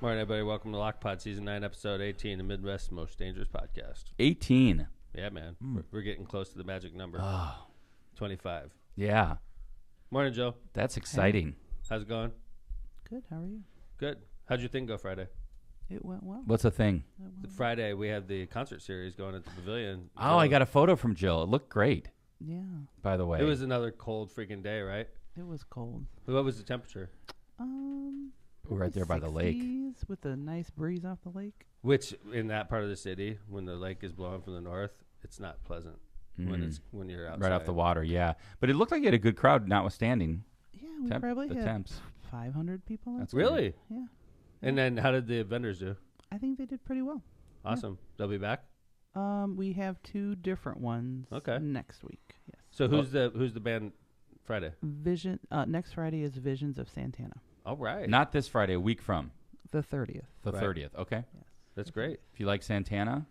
Morning, everybody. Welcome to Lockpod Season 9, Episode 18, the Midwest's Most Dangerous Podcast. 18. Yeah, man. We're getting close to the magic number. Oh. 25. Yeah. Morning, Joe. That's exciting. How's it going? Good. How are you? Good. How'd your thing go Friday? It went well. What's the thing? Friday, we had the concert series going at the Pavilion. Oh, I got a photo from Jill. It looked great, Yeah. by the way. It was another cold freaking day, right? It was cold. What was the temperature? We're right there by the lake. 60s with a nice breeze off the lake. Which, in that part of the city, when the lake is blowing from the north, it's not pleasant when you're outside. Right off the water, yeah. But it looked like you had a good crowd, notwithstanding. Yeah, we probably the had temps. 500 people. That's Really? Yeah. And then how did the vendors do? I think they did pretty well. Awesome. They'll be back? We have 2 different ones next week. Yes. So who's the band Friday? Next Friday is Visions of Santana. All right. Not this Friday, a week from. The 30th. The Right. 30th, okay. Yes. That's great. If you like Santana,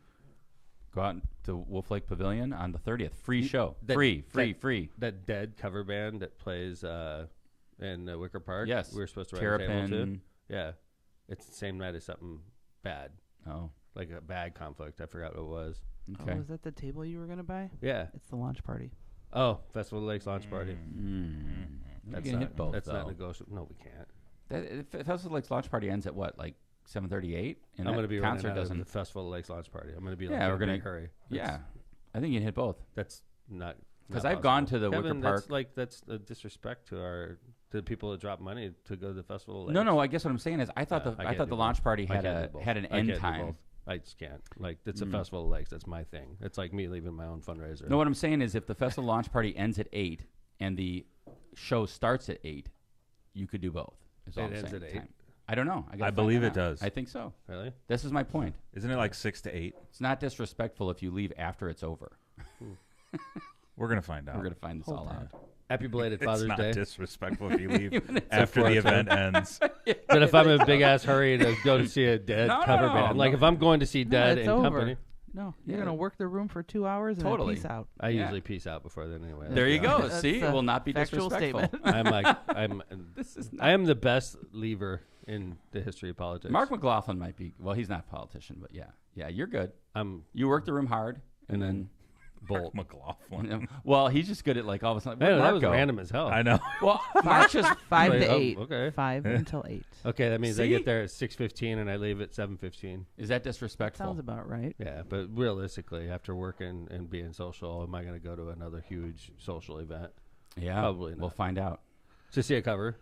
go out to Wolf Lake Pavilion on the 30th. Free show. That- Free. That Dead cover band that plays in Wicker Park. Yes. We were supposed to write a table to. Terrapin. Yeah. It's the same night as something bad, Oh, like a bad conflict. I forgot what it was. okay. Oh, was that the table you were going to buy? Yeah. It's the launch party. Oh, Festival of the Lakes launch party. We That's can not, hit both, that's not though. negotiable. No, we can't. Festival of Lakes launch party ends at what, like 7:38? And I'm going to that be concert running out of the doesn't. Festival of the Lakes launch party. I'm going to be Yeah, in we're a gonna- big hurry. Yeah, I think you can hit both. That's not Because not I've gone possible. to the Kevin, Wicker Park. That's a disrespect to the people that drop money to go to the Festival of the Lakes. No. I guess what I'm saying is, I thought Yeah, I I can't thought do the both. launch party I had can't a do both. had an I end can't do time. both. I just can't. Like, it's a Festival of the Lakes. That's my thing. It's like me leaving my own fundraiser. No, what I'm saying is, if the festival launch party ends at 8 and the show starts at 8, you could do both. Is all It I'm ends saying. at 8? I don't know. I believe it does. I think so. Really? This is my point. Isn't it like 6 to 8? It's not disrespectful if you leave after it's over. We're gonna find out. We're gonna find this all out. Happy belated Father's It's not Day. disrespectful if you leave Even after the event ends. But if I'm in a big ass hurry to go to see a Dead cover band, like if I'm going to see Dead it's and over. company, No, you're Yeah. going to work the room for 2 hours and Totally. then peace out. I Yeah. usually peace out before then anyway. There you go. That's See, it a will not be factual disrespectful. statement. This is I am the best leaver in the history of politics. Mark McLaughlin might be. Well, he's not a politician, but yeah, you're good. I'm You work the room hard, and then bolt. McLaughlin. well, he's just good at like all of a sudden. Man, Where'd that Mark was go? random as hell. I know. Well, Mark just 5 Like, to oh, 8. okay. 5 until 8. Okay, that means I See? get there at 6:15 and I leave at 7:15. is that disrespectful? Sounds about right. Yeah, but realistically, after working and being social, am I going to go to another huge social event Yeah, Probably We'll not. find out. to see a cover?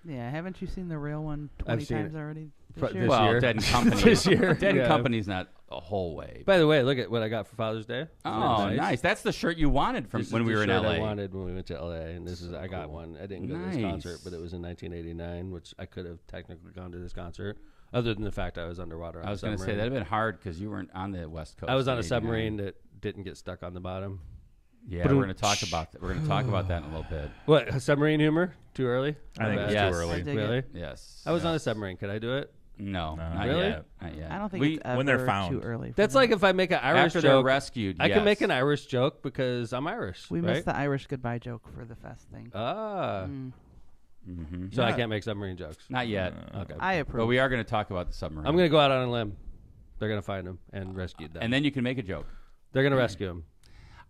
Yeah, haven't you seen the real one 20 seen times it. already Fr- this year? this Well, year. Dead and Company. This year, Dead yeah. and Company's not a whole way. By the way, look at what I got for Father's Day. Oh, nice. That's the shirt you wanted from This is when we the were in shirt LA. I wanted when we went to LA, and this is I got one. I didn't go to this Nice. concert, but it was in 1989, which I could have technically gone to this concert, other than the fact I was underwater. On I was going to say that'd have been hard because you weren't on the West Coast. I was on a in submarine 89. that didn't get stuck on the bottom. Yeah, we're going to talk about that. We're going to talk about that in a little bit. What, submarine humor? Too early? I think it's Yes. too I early. dig Really? it. Yes. I was on a submarine. Could I do it? No, No. not Really? yet. Not yet. I don't think we, it's ever when they're found. too early. For That's that. like if I make an Irish after they're joke. rescued. I can make yes. an Irish joke because I'm Irish. We right? missed the Irish goodbye joke for the fest thing. Ah. Mhm. So I Yeah. can't make submarine jokes. Not yet. Okay. I approve. But we are going to talk about the submarine. I'm going to go out on a limb. They're going to find him and rescue them. and then you can make a joke. They're going to rescue him.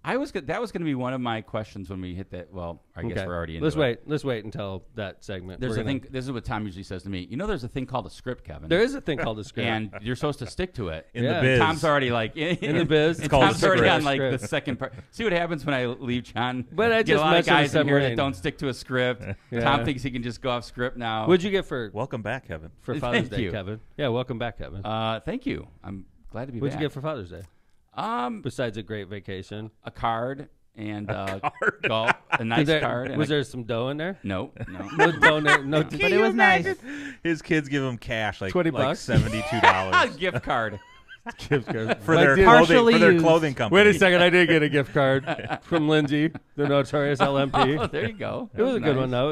That was going to be one of my questions when we hit that. Well, I guess we're already into Let's it. wait. Let's wait until that segment. There's We're a gonna- thing. This is what Tom usually says to me. You know, there's a thing called a script, Kevin. There is a thing called a script. and you're supposed to stick to it. In Yeah. the biz. Tom's already like In the biz. and called a Tom's already script. on like the Script. second part. See what happens when I leave John. But I Get a just lot of mentioned guys in here that submarine. don't stick to a script. Yeah. Tom thinks he can just go off script now. What'd you get for Welcome back, Kevin. Father's Thank Day, you. Kevin? Yeah, welcome back, Kevin. Thank you. I'm glad to be What'd back. you get for Father's Day? Um, Besides a great vacation. a card and golf, a nice card. And Was there some dough in there? No. No dough in there? No. But it was nice. His kids give him cash, like $20 like bucks? $72 gift card. for I their did- Partially used. clothing company. Wait a second, I did get a gift card from Lindsay, the notorious LMP. Oh, there you go. It was a good nice. one, though. It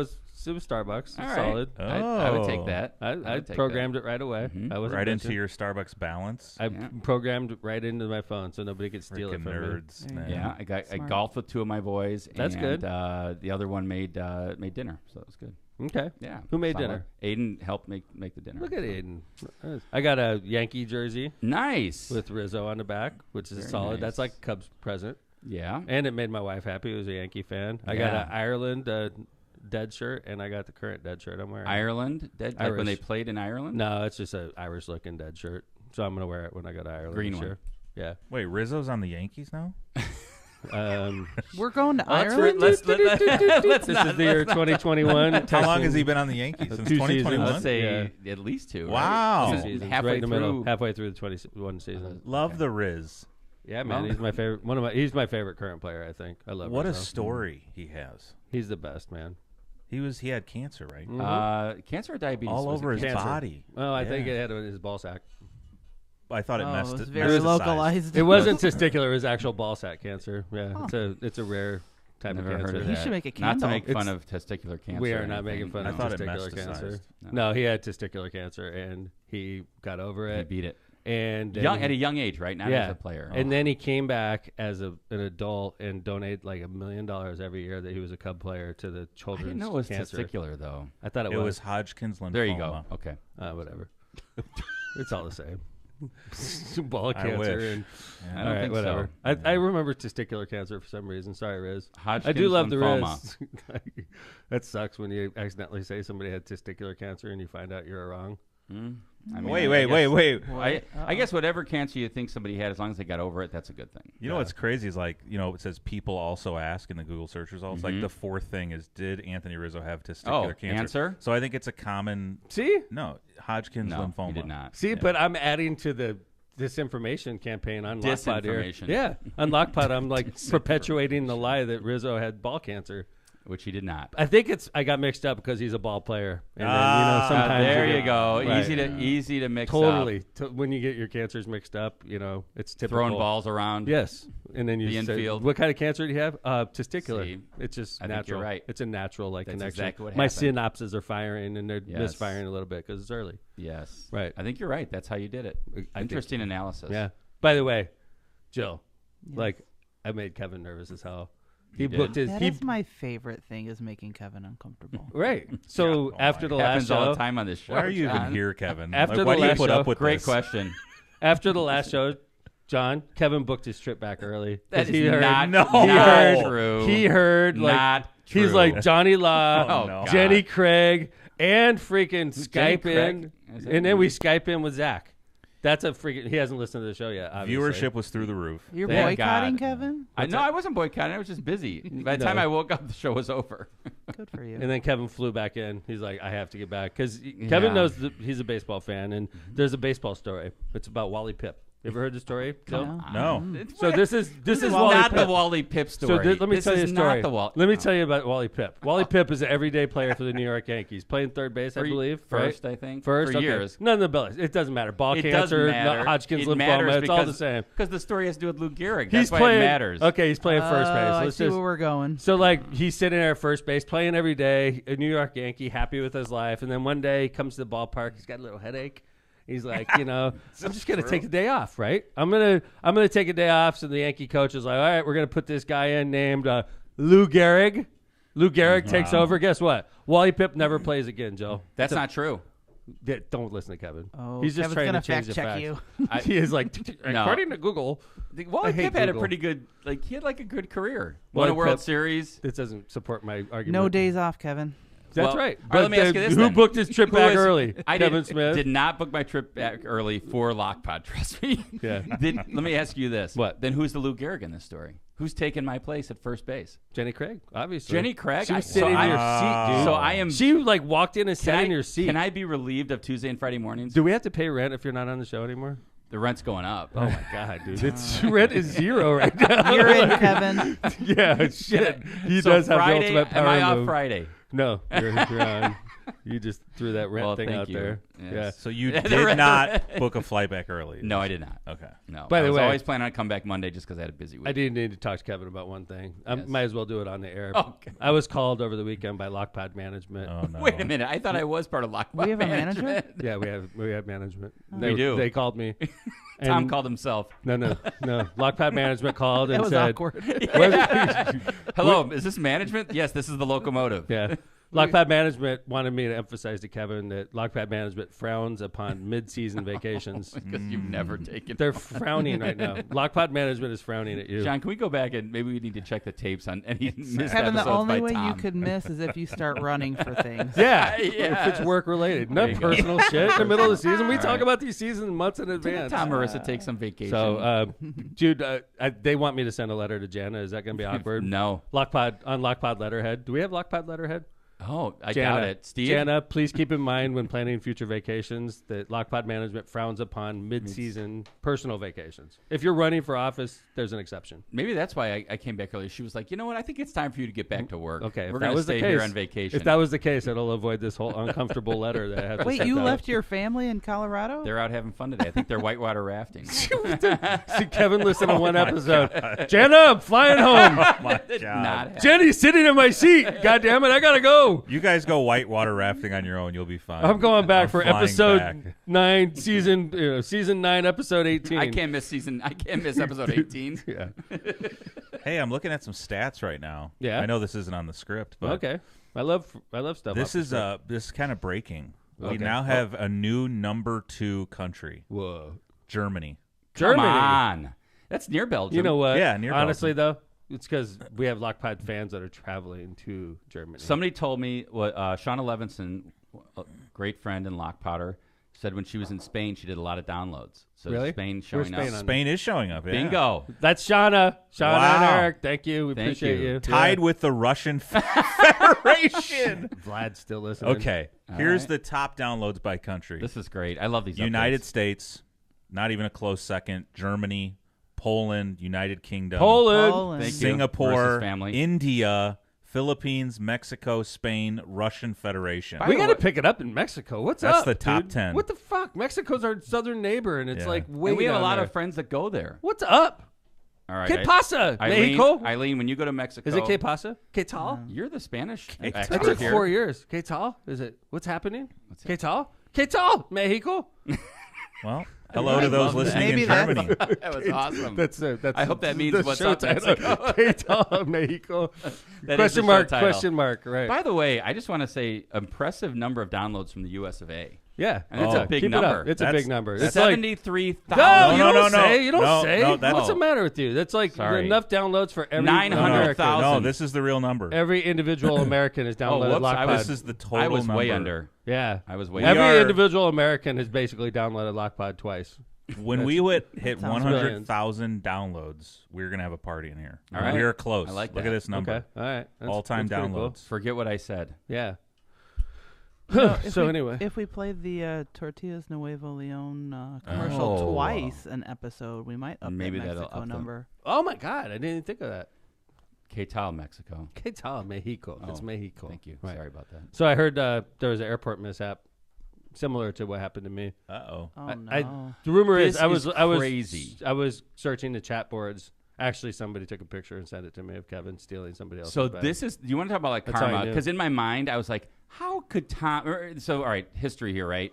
was Starbucks. All It's right. solid. I would take Oh. that. I would take programmed it right away. Mhm. I wasn't right into bitching. your Starbucks balance. I Yeah. programmed it right into my phone so nobody could steal it Freaking from me. nerds. There you man. go. Yeah, I Smart. golfed with two of my boys. That's and, good. The other one made dinner, so that was good. Okay. Yeah. Who made solid. dinner? Aiden helped make the dinner. Look at Aiden. I got a Yankee jersey Nice. with Rizzo on the back, which is Very solid. nice. That's like a Cubs present. Yeah. And it made my wife happy. Who was a Yankee fan. I got Yeah. an Ireland dead shirt, and I got the current dead shirt I'm wearing. Ireland, like when Irish. they played in Ireland. No, it's just an Irish-looking dead shirt. So I'm going to wear it when I go to Ireland. Green this one. year. Yeah. Wait, Rizzo's on the Yankees now? We're going to Let's Ireland. let's This is the year 2021. How long has he been on the Yankees? Since 2 seasons. 2021? Let's say at least 2. Wow. Right? Two seasons, halfway right in the middle, through. halfway through the 21 season. Love the Riz. Yeah, man, Well- he's my favorite. He's my favorite current player. I think. I love. What a Rizzo. story he has. He's the best, man. He had cancer, right? Cancer or diabetes? All was over it? his Cancer. body. Well, I think Yeah. it had in his ball sack. I thought it Oh, messed it was it. very localized. It wasn't testicular. It was actual ball sack cancer. Yeah, Huh. it's a rare type Never of heard cancer. of You that. should make a Not to candle. make fun of testicular cancer. We or are not anything. making fun I of thought it testicular cancer. metastasized. No, he had testicular cancer, and he got over He it. beat it. And then At a young age, right? Not as a player. And then he came back as an adult and donated like $1 million every year that he was a Cub player to the I children's didn't know it was cancer. testicular, though. I thought it It was. was Hodgkin's lymphoma. There you go. Okay. Whatever. It's all the same. Ball I cancer wish. and I all don't right, think whatever. so. I remember testicular cancer for some reason. Sorry, Riz. Hodgkin's I do love lymphoma. the Riz. That sucks when you accidentally say somebody had testicular cancer and you find out you're wrong. I mean, Wait. I guess whatever cancer you think somebody had, as long as they got over it, that's a good thing. You know what's crazy is like, it says people also ask in the Google search results. Like the fourth thing is, did Anthony Rizzo have testicular cancer? Answer? So I think it's a common. See? No, Hodgkin's No, lymphoma. he did not. See, but I'm adding to the disinformation campaign on Lockpod here. Disinformation. Yeah, on Lockpod, I'm like perpetuating the lie that Rizzo had ball cancer. Which he did not. I think I got mixed up because he's a ball player. And then, sometimes there you you get- go. Right. Easy to mix Totally. up. When you get your cancers mixed up, it's typical. Throwing balls around. Yes. And then you The say, infield. what kind of cancer do you have? Testicular. See, It's just I think natural. you're right. It's a natural That's connection. exactly what My happened. synapses are firing and they're Yes. misfiring a little bit because it's early. Yes. Right. I think you're right. That's how you did it. I Interesting analysis. Yeah. By the way, Jill, I made Kevin nervous as hell. He did? booked his. That He is my favorite thing, is making Kevin uncomfortable. right. So after the last Happens show, all the time on this show. Why are you even John. here, Kevin? After Like, the why do you last put show- up with Great this? question. after the last show, John, Kevin booked his trip back early. 'cause That is he heard, not, No. not he heard, true. He heard Not he's true. like Johnny Law, Oh, no. God. Jenny Craig, and freaking Jenny Skype Craig? in, Is that and then him? we Skype in with Zach. That's a freaking. He hasn't listened to the show yet. Obviously. Viewership was through the roof. You're Thank boycotting God. Kevin? I wasn't boycotting. I was just busy. By the time No. I woke up, the show was over. Good for you. And then Kevin flew back in. He's like, I have to get back because Kevin knows he's a baseball fan, and there's a baseball story. It's about Wally Pipp. You ever heard the story? Joe? No. So this is Well, Wally not Pipp. the Wally Pipp story. So let me This tell you a is story. Not the Wally. Let me tell you about Wally Pipp. Wally Pipp is an everyday player for the New York Yankees, playing third base, I believe. First, right? I think. First, for okay. years. None of the bellies. It doesn't matter. Ball It cancer, doesn't matter. Hodgkin's It matters lymphoma. It's all the same. Because the story has to do with Lou Gehrig. He's That's why playing. it matters. Okay, he's playing first base. I Let's see just. where we're going. So he's sitting there at first base, playing every day. A New York Yankee, happy with his life, and then one day he comes to the ballpark. He's got a little headache. He's like, I'm just gonna take a day off, right? I'm gonna take a day off. So the Yankee coach is like, all right, we're gonna put this guy in named Lou Gehrig. Lou Gehrig takes over. Guess what? Wally Pipp never plays again, Joe. That's not true. Don't listen to Kevin. Oh, He's just Kevin's trying gonna to change the fact check facts. you. He is like, No. according to Google, Wally I hate Pipp had a Google. pretty good, he had like a good career. Wally Won a World Pipp- Series. this doesn't support my argument. No days off, Kevin. That's Well, right. all right, let me ask you this Who then. booked his trip Who back is- early? I Kevin Smith. did not book my trip back early for Lockpod. Trust me. Yeah. Let me ask you this. What? Then who's the Lou Gehrig in this story? Who's taking my place at first base? Jenny Craig, obviously. Jenny Craig? She was So sitting in your I- seat, dude. So I am. She walked in and sat in your seat. Can I be relieved of Tuesday and Friday mornings? Do we have to pay rent if you're not on the show anymore? The rent's going up. Oh my god, dude! It's rent is zero right now. You're in, Kevin. Yeah, shit. He So does have Friday, the ultimate power am I off move. Friday? No, you're on. You just threw that rent Well, thing thank out you. there. Yes. So you Yeah, the did rest- not book a flight back early? No, I did not. Okay. No. By the I was way- always planning on coming back Monday just because I had a busy week. I did need to talk to Kevin about one thing. I Yes. might as well do it on the air. Okay. I was called over the weekend by Lockpod Management. Oh no. Wait a minute. I thought I was part of Lockpod. We have a manager? Yeah, we have management. We do. They called me. Tom And- called himself. No. Lockpod Management called That and was said, awkward. Hello, is this management? Yes, this is the locomotive. Yeah. Lockpad Management wanted me to emphasize to Kevin that Lockpad Management frowns upon mid-season vacations. Because you've never taken. They're frowning right now. Lockpad Management is frowning at you. John, can we go back and maybe we need to check the tapes on any missed Kevin, the episodes only by way Tom. you could miss is if you start running for things. Yeah, Yes. if it's work related, There not you go. personal shit. In the middle of the season, we All talk right. about these seasons months in advance. Tom Marissa take some vacation. So, Jude, they want me to send a letter to Jana. Is that going to be awkward? No. Lockpad letterhead. Do we have Lockpad letterhead? Oh, I Jana, doubt it. Steve? Jana, please keep in mind when planning future vacations that Lockpad Management frowns upon mid-season personal vacations. If you're running for office, there's an exception. Maybe that's why I came back early. She was like, you know what? I think it's time for you to get back to work. Okay, We're going to stay here on vacation. If that was the case, it'll avoid this whole uncomfortable letter that I have to Wait, send you out. left your family in Colorado? They're out having fun today. I think they're whitewater rafting. See, Kevin listened to one episode. Jana, I'm flying home. My Did God. not happen. Jenny's sitting in my seat. God damn it, I gotta go. You guys go whitewater rafting on your own. You'll be fine. I'm going back I'm for flying episode back. 9, season 9, episode 18. I can't miss episode 18. Yeah. Hey, I'm looking at some stats right now. Yeah? I know this isn't on the script, but Okay. I love stuff. this off is the script. this is kind of breaking. We Okay. now have a new number 2 country, Whoa. Germany. Come Germany. on. That's near Belgium. You know what? Yeah, near honestly though, it's because we have Lockpad fans that are traveling to Germany. Somebody told me what Shauna Levinson, a great friend in Lockpowder, said when she was in Spain, she did a lot of downloads. So Really? Spain Where's showing Spain up. on Spain is showing up. Yeah. Bingo. That's Shauna. Shauna and Wow. Eric. Thank you. We Thank appreciate you. you. Tied with the Russian Federation. Vlad's still listening. Okay, All here's right. the top downloads by country. This is great. I love these United updates. States, not even a close second. Germany, Poland, United Kingdom, Poland. Thank you. Singapore, Marissa's family. India, Philippines, Mexico, Spain, Russian Federation. We got to pick it up in Mexico. What's That's up? the top dude? 10. What the fuck? Mexico's our southern neighbor, and it's Yeah. like way And we have a down lot there. of friends that go there. What's up? All right. Que pasa? Eileen, Mexico? Eileen, when you go to Mexico. Is it que pasa? Que tal? You're the Spanish I expert did here. 4 years. Que tal? Is it? What's happening? What's Que tal? Que tal? Mexico? Well, hello to those love that. listening Maybe in that's- Germany. That was awesome. That's I hope that means the what's show up, title. Mexico. Que tal, Mexico? That is Question the mark, show title. question mark, right. By the way, I just want to say impressive number of downloads from the US of A. Yeah. And it's a big Keep it up. number. It's a That's- big number. It's like, 73,000. no, you No, don't no, no. say. You don't No, say. no, that's- What's the matter with you? That's like Sorry. enough downloads for every 900,000. American. No, this is the real number. Every individual American has downloaded whoops, I Lockpad. This is the total I was number. way under. Yeah. I was way Every under. individual American has basically downloaded Lockpad twice. When we hit sounds 100,000 downloads, we're going to have a party in here. All right. We are close. I like Look that. at this number. Okay. All right. That's- All-time that's pretty cool. downloads. Forget what I said. Yeah. If So we- anyway. if we played the Tortillas Nuevo Leon commercial Oh. twice an episode, we might up Maybe that that'll Mexico up the- number. Oh my God! I didn't even think of that. Que tal, Mexico? Que tal, Mexico? It's Oh, Mexico. Thank you. Right. Sorry about that. So I heard there was an airport mishap, similar to what happened to me. Oh Uh-oh. no! The rumor This is I was crazy. I was searching the chat boards. Actually, somebody took a picture and sent it to me of Kevin stealing somebody else's So bag. this is, you want to talk about like That's how I karma? knew. Because in my mind, I was like, how could Tom, so all right, history here, right?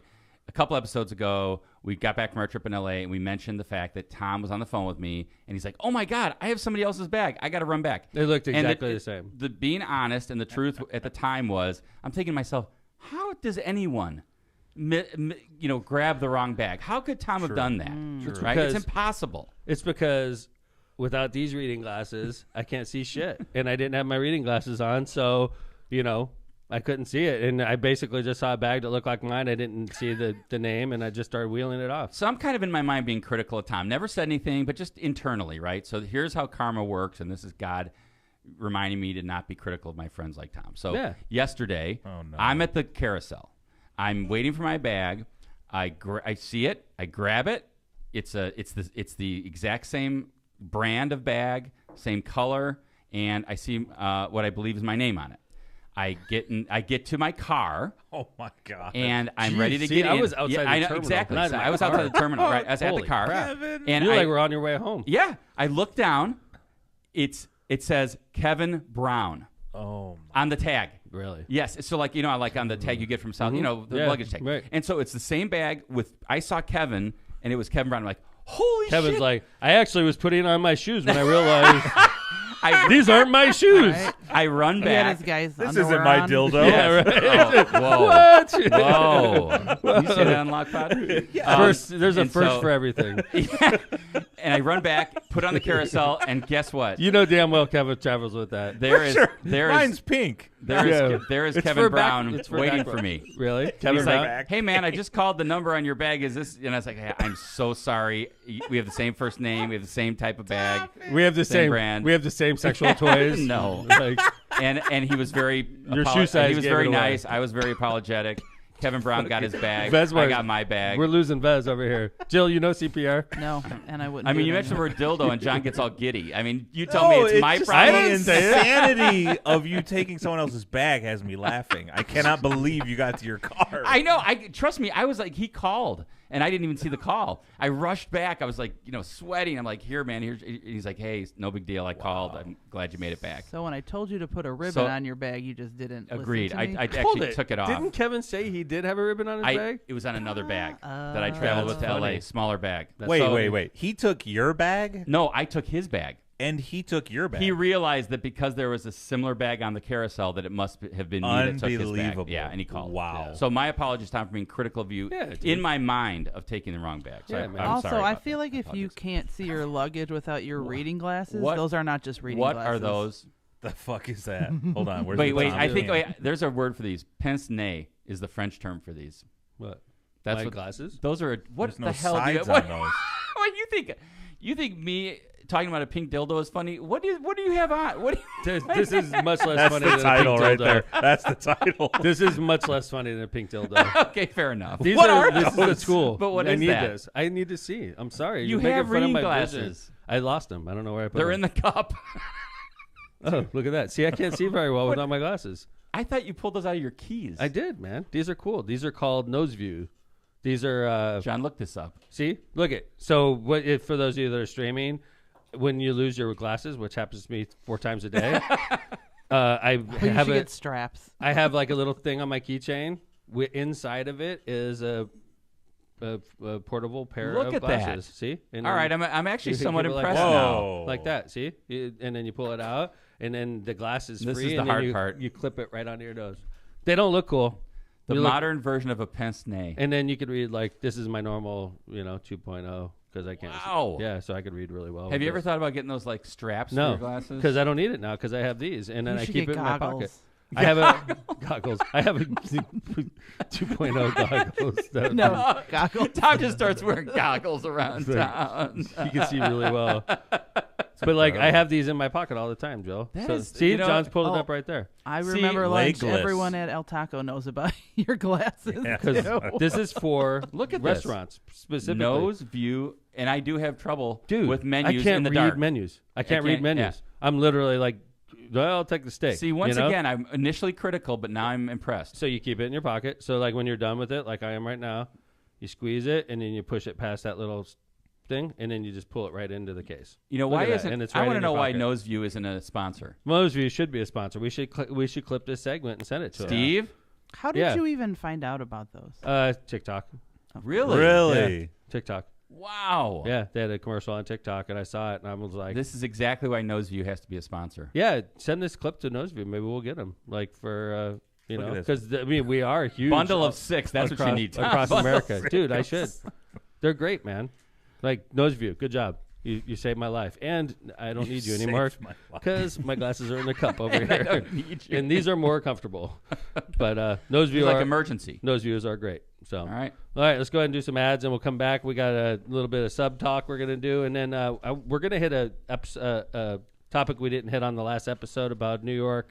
A couple episodes ago, we got back from our trip in LA and we mentioned the fact that Tom was on the phone with me and he's like, oh my God, I have somebody else's bag. I got to run back. They looked And exactly the same. Being honest and the truth at the time was, I'm thinking to myself, how does anyone, grab the wrong bag? How could Tom have done that? It's Right? It's because- impossible. It's because without these reading glasses, I can't see shit, and I didn't have my reading glasses on, so I couldn't see it, and I basically just saw a bag that looked like mine. I didn't see the name, and I just started wheeling it off. So I'm kind of in my mind being critical of Tom. Never said anything, but just internally, right? So here's how karma works, and this is God reminding me to not be critical of my friends like Tom. So Yeah. yesterday, Oh, no. I'm at the carousel. I'm waiting for my bag. I see it. I grab it. It's the exact same brand of bag, same color, and I see what I believe is my name on it. I get to my car. Oh, my God. And I'm Jeez, ready to see, get I in. was outside yeah, the I know, terminal, exactly. not in So my I was car. outside the terminal. Right, I was at the Holy car. crap. And You I, like were on your way home. yeah, I look down. It says Kevin Brown Oh, on the tag. Really? Yes, so like like on the tag you get from South, the Yeah, luggage tag. right. And so it's the same bag with. I saw Kevin, and it was Kevin Brown. I'm like, holy Kevin's shit! like, I actually was putting on my shoes when I realized I, these aren't my shoes. Right. I run He had back. his guys' This underwear isn't my on. dildo. Yeah, right. Whoa. Whoa. You say that on Lockpod? Yeah. There's a and first so- for everything. And I run back, put on the carousel, and guess what? You know damn well Kevin travels with that. Mine's pink. There is It's Kevin for back- Brown it's for waiting back for row. me. Really? Kevin He's Brown? like, hey man, I just called the number on your bag. Is this? And I was like, hey, I'm so sorry. We have the same first name. We have the same type of bag. we have the same brand. We have the same sexual toys. No. Like, And he was very Your shoe size he was gave very it away. nice. I was very apologetic. Kevin Brown got his bag. Vez I was- got my bag. we're losing Vez over here. Jill, you know CPR? No, and I wouldn't. I do mean, it you mentioned the anymore. word dildo, and John gets all giddy. I mean, you tell me it's my just problem. I didn't say it. insanity of you taking someone else's bag has me laughing. I cannot believe you got to your car. I know. Trust me. I was like, he called, and I didn't even see the call. I rushed back. I was like, sweating. I'm like, here, man. Here's. He's like, hey, no big deal. I called. I'm glad you made it back. So when I told you to put a ribbon So- on your bag, you just didn't. Agreed. Listen to I me? actually took it off. Didn't Kevin say he did have a ribbon on his bag? It was on another bag that I traveled with That's to LA. funny. Smaller bag. Wait. He took your bag, No, I took his bag. and he took your bag. He realized that because there was a similar bag on the carousel that it must have been me that took his bag. Unbelievable. Yeah, and he called. Wow. So my apologies, Tom, for being critical of you Yeah, dude. in my mind of taking the wrong bag. So Yeah, I'm man. Also, sorry I about feel that. like if you can't see your luggage without your reading glasses, What- those are not just reading What glasses. are those? The fuck is that? Hold on. Where's Wait. the I Tom think can? there's a word for these. Pince nez is the French term for these. What? That's My what glasses? Those are. What There's the no hell do you? sides What, on those. what you think? You think me talking about a pink dildo is funny? What do you have on? What? Do you, This is much less That's funny the than title a pink right dildo. there. That's the title. This is much less funny than a pink dildo. okay, fair enough. These What are are this is those? at school. But what I is need that? this. I need to see. I'm sorry. You You're making have fun of reading my glasses. vision. I lost them. I don't know where I put They're them. in the cup. Oh, look at that. See, I can't see very well without my glasses. I thought you pulled those out of your keys. I did, man. These are cool. These are called nose view. These are John, look this up. see? Look it. So what if for those of you that are streaming, when you lose your glasses, which happens to me 4 times a day, I You have should a get straps. I have like a little thing on my keychain. Inside of it is a portable pair Look of at that. glasses. See? And All then right, I'm actually you can somewhat keep it like impressed that. now. Whoa. like that. See? And then you pull it out, and then the glass is This free. is the and then hard you, part. You clip it right onto your nose. They don't look cool. The You look- modern version of a pince nez. and then you could read like this is my normal, 2.0 because I can't. Wow. Yeah, so I could read really well. Have you with ever this. thhat about getting those like straps for No, your glasses? because I don't need it now because I have these, and then You I should keep get it in my goggles. pocket. I have a goggles. I have a 2.0 goggles. that- No, goggles. Tom just starts wearing goggles around town. you can see really well. But like I have these in my pocket all the time, Joe. That So, is- see, you know- John's pulled it Oh. up right there. I See, remember lunch. legless. Everyone at El Taco knows about your glasses. Yeah. Because too. this is for Look at this. restaurants specifically. Nose view, and I do have trouble Dude, with menus I can't in the read dark. menus. I can't read can't- menus. yeah. I'm literally like, well, I'll take the steak. See, once you know? again, I'm initially critical, but now I'm impressed. So you keep it in your pocket. So like when you're done with it, like I am right now, you squeeze it and then you push it past that little thing, and then you just pull it right into the case. You know, Look why at that, isn't? and it's I right want to in know your why pocket. Nose View isn't a sponsor. Most of you should be a sponsor. We should clip this segment and send it to them. Steve, How did Yeah. you even find out about those? TikTok. really? Really? TikTok. Wow. Yeah, they had a commercial on TikTok, and I saw it, and I was like, This is exactly why Nose View has to be a sponsor. yeah, send this clip to Noseview. Maybe we'll get them. Like for Look at this. because I mean we are huge. Bundle of 6. That's what you across- need. Tom. across Bundle of America, 6. dude. I should. They're great, man. Like Noseview, good job. You saved my life, and I don't need you saved anymore my life. because my glasses are in the cup over I here, don't need you. and these are more comfortable. But Noseview like are emergency. Noseviews are great. So All right. let's go ahead and do some ads, and we'll come back. We got a little bit of sub talk we're gonna do, and then we're gonna hit a topic we didn't hit on the last episode about New York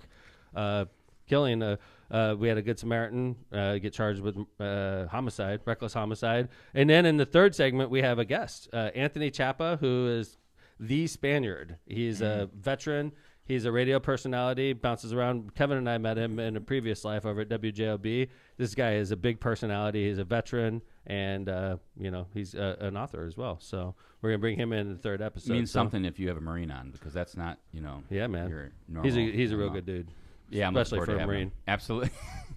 killing. We had a Good Samaritan get charged with homicide, reckless homicide, and then in the third segment we have a guest, Anthony Chapa, who is the Spaniard. He's a veteran. He's a radio personality, bounces around. Kevin and I met him in a previous life over at WJLB. This guy is a big personality. He's a veteran, and he's an author as well. So we're gonna bring him in the third episode. Means So- something if you have a Marine on, because that's not, Yeah, man. your normal. He's a real good dude. Yeah, I'm looking especially forward for to a having Marine. him. Absolutely.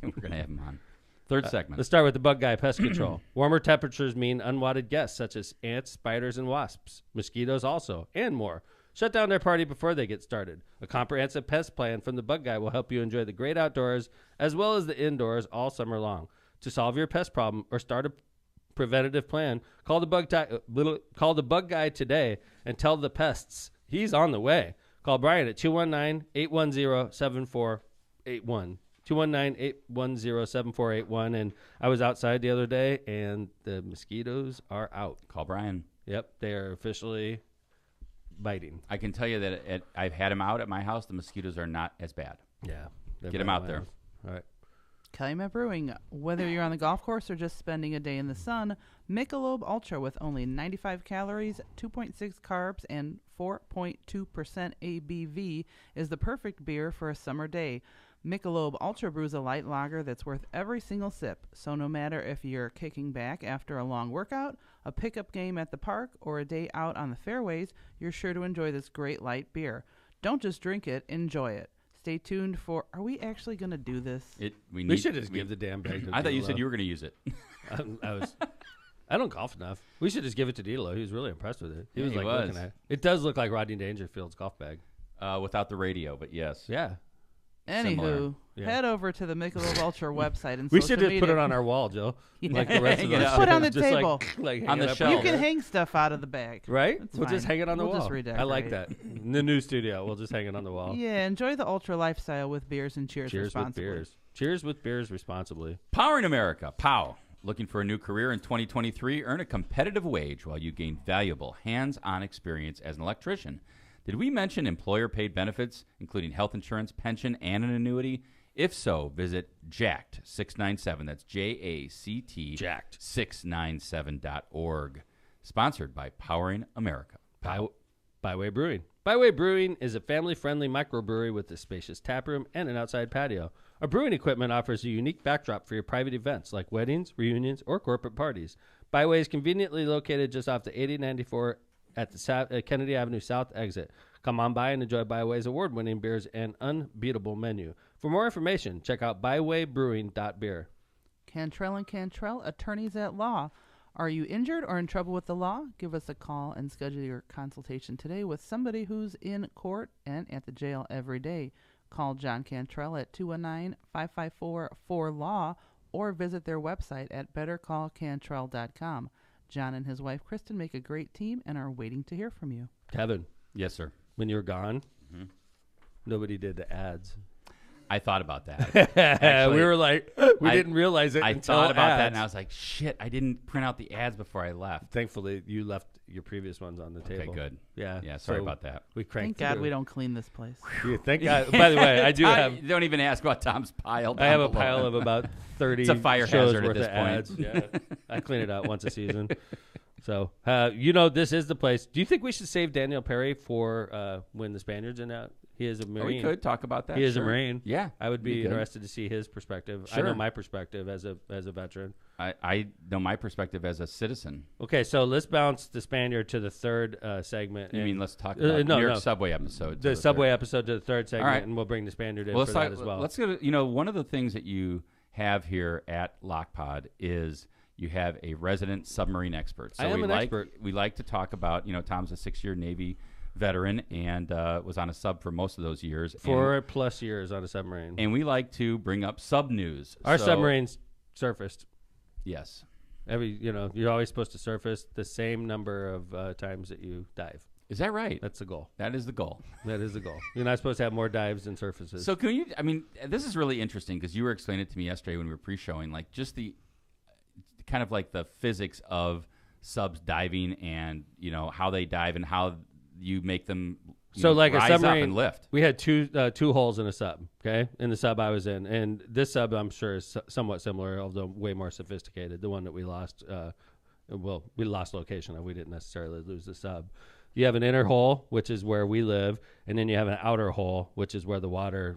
We're going to have him on. Third segment. Let's start with the bug guy, pest control. Warmer temperatures mean unwanted guests such as ants, spiders, and wasps. Mosquitoes also, and more. shut down their party before they get started. A comprehensive pest plan from the Bug Guy will help you enjoy the great outdoors as well as the indoors all summer long. To solve your pest problem or start a preventative plan, call the Bug Guy today and tell the pests he's on the way. Call Brian at 219-810-7481. 219-810-7481. And I was outside the other day, and the mosquitoes are out. Call Brian. Yep, they are officially biting. I can tell you that I've had him out at my house. The mosquitoes are not as bad. Yeah. Get him out there. All right. Calumet Brewing. Whether you're on the golf course or just spending a day in the sun, Michelob Ultra with only 95 calories, 2.6 carbs, and 4.2% ABV is the perfect beer for a summer day. Michelob Ultra brews a light lager that's worth every single sip. So no matter if you're kicking back after a long workout, a pickup game at the park, or a day out on the fairways, you're sure to enjoy this great light beer. Don't just drink it, enjoy it. Stay tuned for. Are we actually going to do this? We should just give the damn bag to I thought you D'Lo. said you were going to use it. I don't golf enough. We should just give it to D'Lo. He was really impressed with it. He was looking at it. It does look like Rodney Dangerfield's golf bag. Without the radio, but yes. Yeah. Anywho, head over to the Michelob Ultra website and we should just put it on our wall, Joe. Yeah. Like the rest of Just put it on the table. Like on the shelf. You can hang stuff out of the bag. Right? That's We'll fine. just hang it on the We'll wall. just redecorate. I like that. In the new studio, we'll just hang it on the wall. Yeah, enjoy the Ultra lifestyle with beers and cheers Cheers with responsibly. beers. Cheers with beers responsibly. Powering America. POW. Looking for a new career in 2023? Earn a competitive wage while you gain valuable hands-on experience as an electrician. Did we mention employer-paid benefits, including health insurance, pension, and an annuity? If so, visit Jacked 697. That's JACT Jacked 697.org. Sponsored by Powering America. Byway Brewing. Byway Brewing is a family-friendly microbrewery with a spacious taproom and an outside patio. Our brewing equipment offers a unique backdrop for your private events like weddings, reunions, or corporate parties. Byway is conveniently located just off the 8094 at the Kennedy Avenue South exit. Come on by and enjoy Byway's award-winning beers and unbeatable menu. For more information, check out bywaybrewing.beer. Cantrell and Cantrell, attorneys at law. Are you injured or in trouble with the law? Give us a call and schedule your consultation today with somebody who's in court and at the jail every day. Call John Cantrell at 219-554-4LAW or visit their website at bettercallcantrell.com. John and his wife, Kristen, make a great team and are waiting to hear from you. Kevin, Yes, sir. when you were gone, nobody did the ads. I thought about that. Actually, we were like, we didn't realize it I until thought about ads. that, and I was like, shit, I didn't print out the ads before I left. Thankfully, you left your previous ones on the table. Okay, good. Yeah. Yeah, sorry so about that. We cranked Thank God through. we don't clean this place. Yeah, thank God. By the way, I do have. Don't even ask about Tom's pile. I have a down below. pile of about 30 It's a fire shows hazard at worth this of point. ads. Yeah, I clean it out once a season. So, this is the place. Do you think we should save Daniel Perry for when the Spaniards are out? He is a Oh, Marine. we could talk about that. He is sure. a Marine. Yeah, I would be good. interested to see his perspective. I Sure. know my perspective as a veteran. I know my perspective as a citizen. Okay, so let's bounce the Spaniard to the third segment. You and- mean let's talk about no, New York no. Subway episode? the Subway episode to the third segment, right. and we'll bring the Spaniard in Well, for let's that talk, as well. Let's get. One of the things that you have here at LockPod is you have a resident submarine expert. So I am we an like, expert. We like to talk about. Tom's a 6-year Navy veteran and was on a sub for most of those years. 4+ years on a submarine. And we like to bring up sub news. Our So- submarines surfaced. Yes. You're always supposed to surface the same number of times that you dive. Is that right? That's the goal. That is the goal. That is the goal. You're not supposed to have more dives than surfaces. So can you? I mean, this is really interesting because you were explaining it to me yesterday when we were pre-showing, like just the kind of like the physics of subs diving and how they dive and how you make them. Like a rise submarine, up and lift. we had two holes in a sub. Okay, in the sub I was in, and this sub I'm sure is somewhat similar, although way more sophisticated. The one that we lost, we lost location. We didn't necessarily lose the sub. You have an inner hole, which is where we live, and then you have an outer hole, which is where the water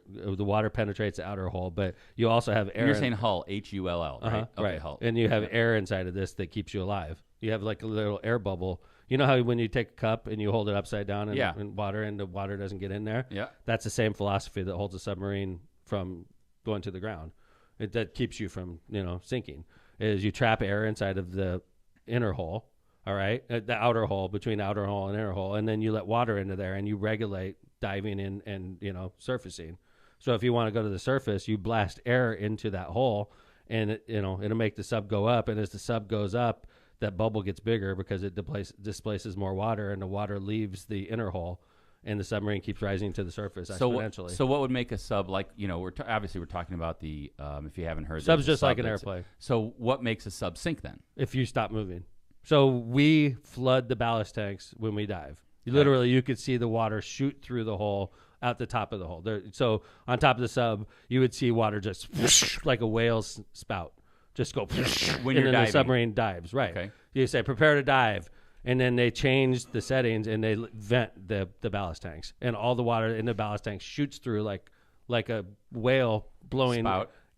penetrates the outer hole. But you also have air. And you're saying hull, HULL, right? Uh-huh, Okay, right. hull. And you have air inside of this that keeps you alive. You have like a little air bubble. You know how when you take a cup and you hold it upside down in water and the water doesn't get in there? Yeah. That's the same philosophy that holds a submarine from going to the ground. That keeps you from, sinking. Is you trap air inside of the inner hole, All right, the outer hull, between outer hull and inner hull, and then you let water into there, and you regulate diving in and surfacing. So if you want to go to the surface, you blast air into that hole, and it'll make the sub go up. And as the sub goes up, that bubble gets bigger because it displaces more water, and the water leaves the inner hull, and the submarine keeps rising to the surface exponentially. So what would make a sub like, obviously we're talking about the, if you haven't heard, sub's just like an airplane. So what makes a sub sink then? If you stop moving. So we flood the ballast tanks when we dive. Literally, you could see the water shoot through the hole out the top of the hole. So on top of the sub, you would see water just whoosh, like a whale's spout, just go when and you're then diving. the submarine dives. Right. Okay. You say prepare to dive, and then they change the settings and they vent the ballast tanks, and all the water in the ballast tank shoots through like a whale blowing.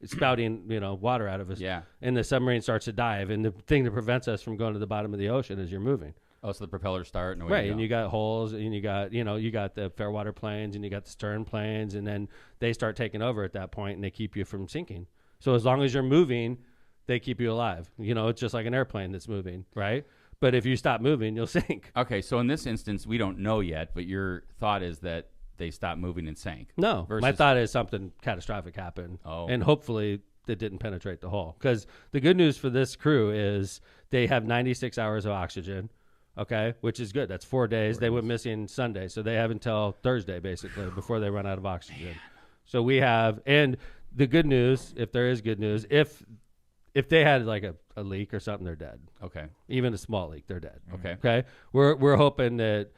Spouting, water out of us. Yeah. And the submarine starts to dive. And the thing that prevents us from going to the bottom of the ocean is you're moving. Oh, so the propellers start. And Right. And you got holes, and you got the fairwater planes, and you got the stern planes, and then they start taking over at that point, and they keep you from sinking. So as long as you're moving, they keep you alive. It's just like an airplane that's moving, right? But if you stop moving, you'll sink. Okay. So in this instance, we don't know yet, but your thought is that they stopped moving and sank. No, my thought is something catastrophic happened, and hopefully it didn't penetrate the hull. Because the good news for this crew is they have 96 hours of oxygen, okay, which is good. That's 4 days. They went missing Sunday, so they have until Thursday basically before they run out of oxygen. Man. So we have, and the good news, if there is good news, if they had like a leak or something, they're dead. Okay. Even a small leak, they're dead. Okay. Okay. We're hoping that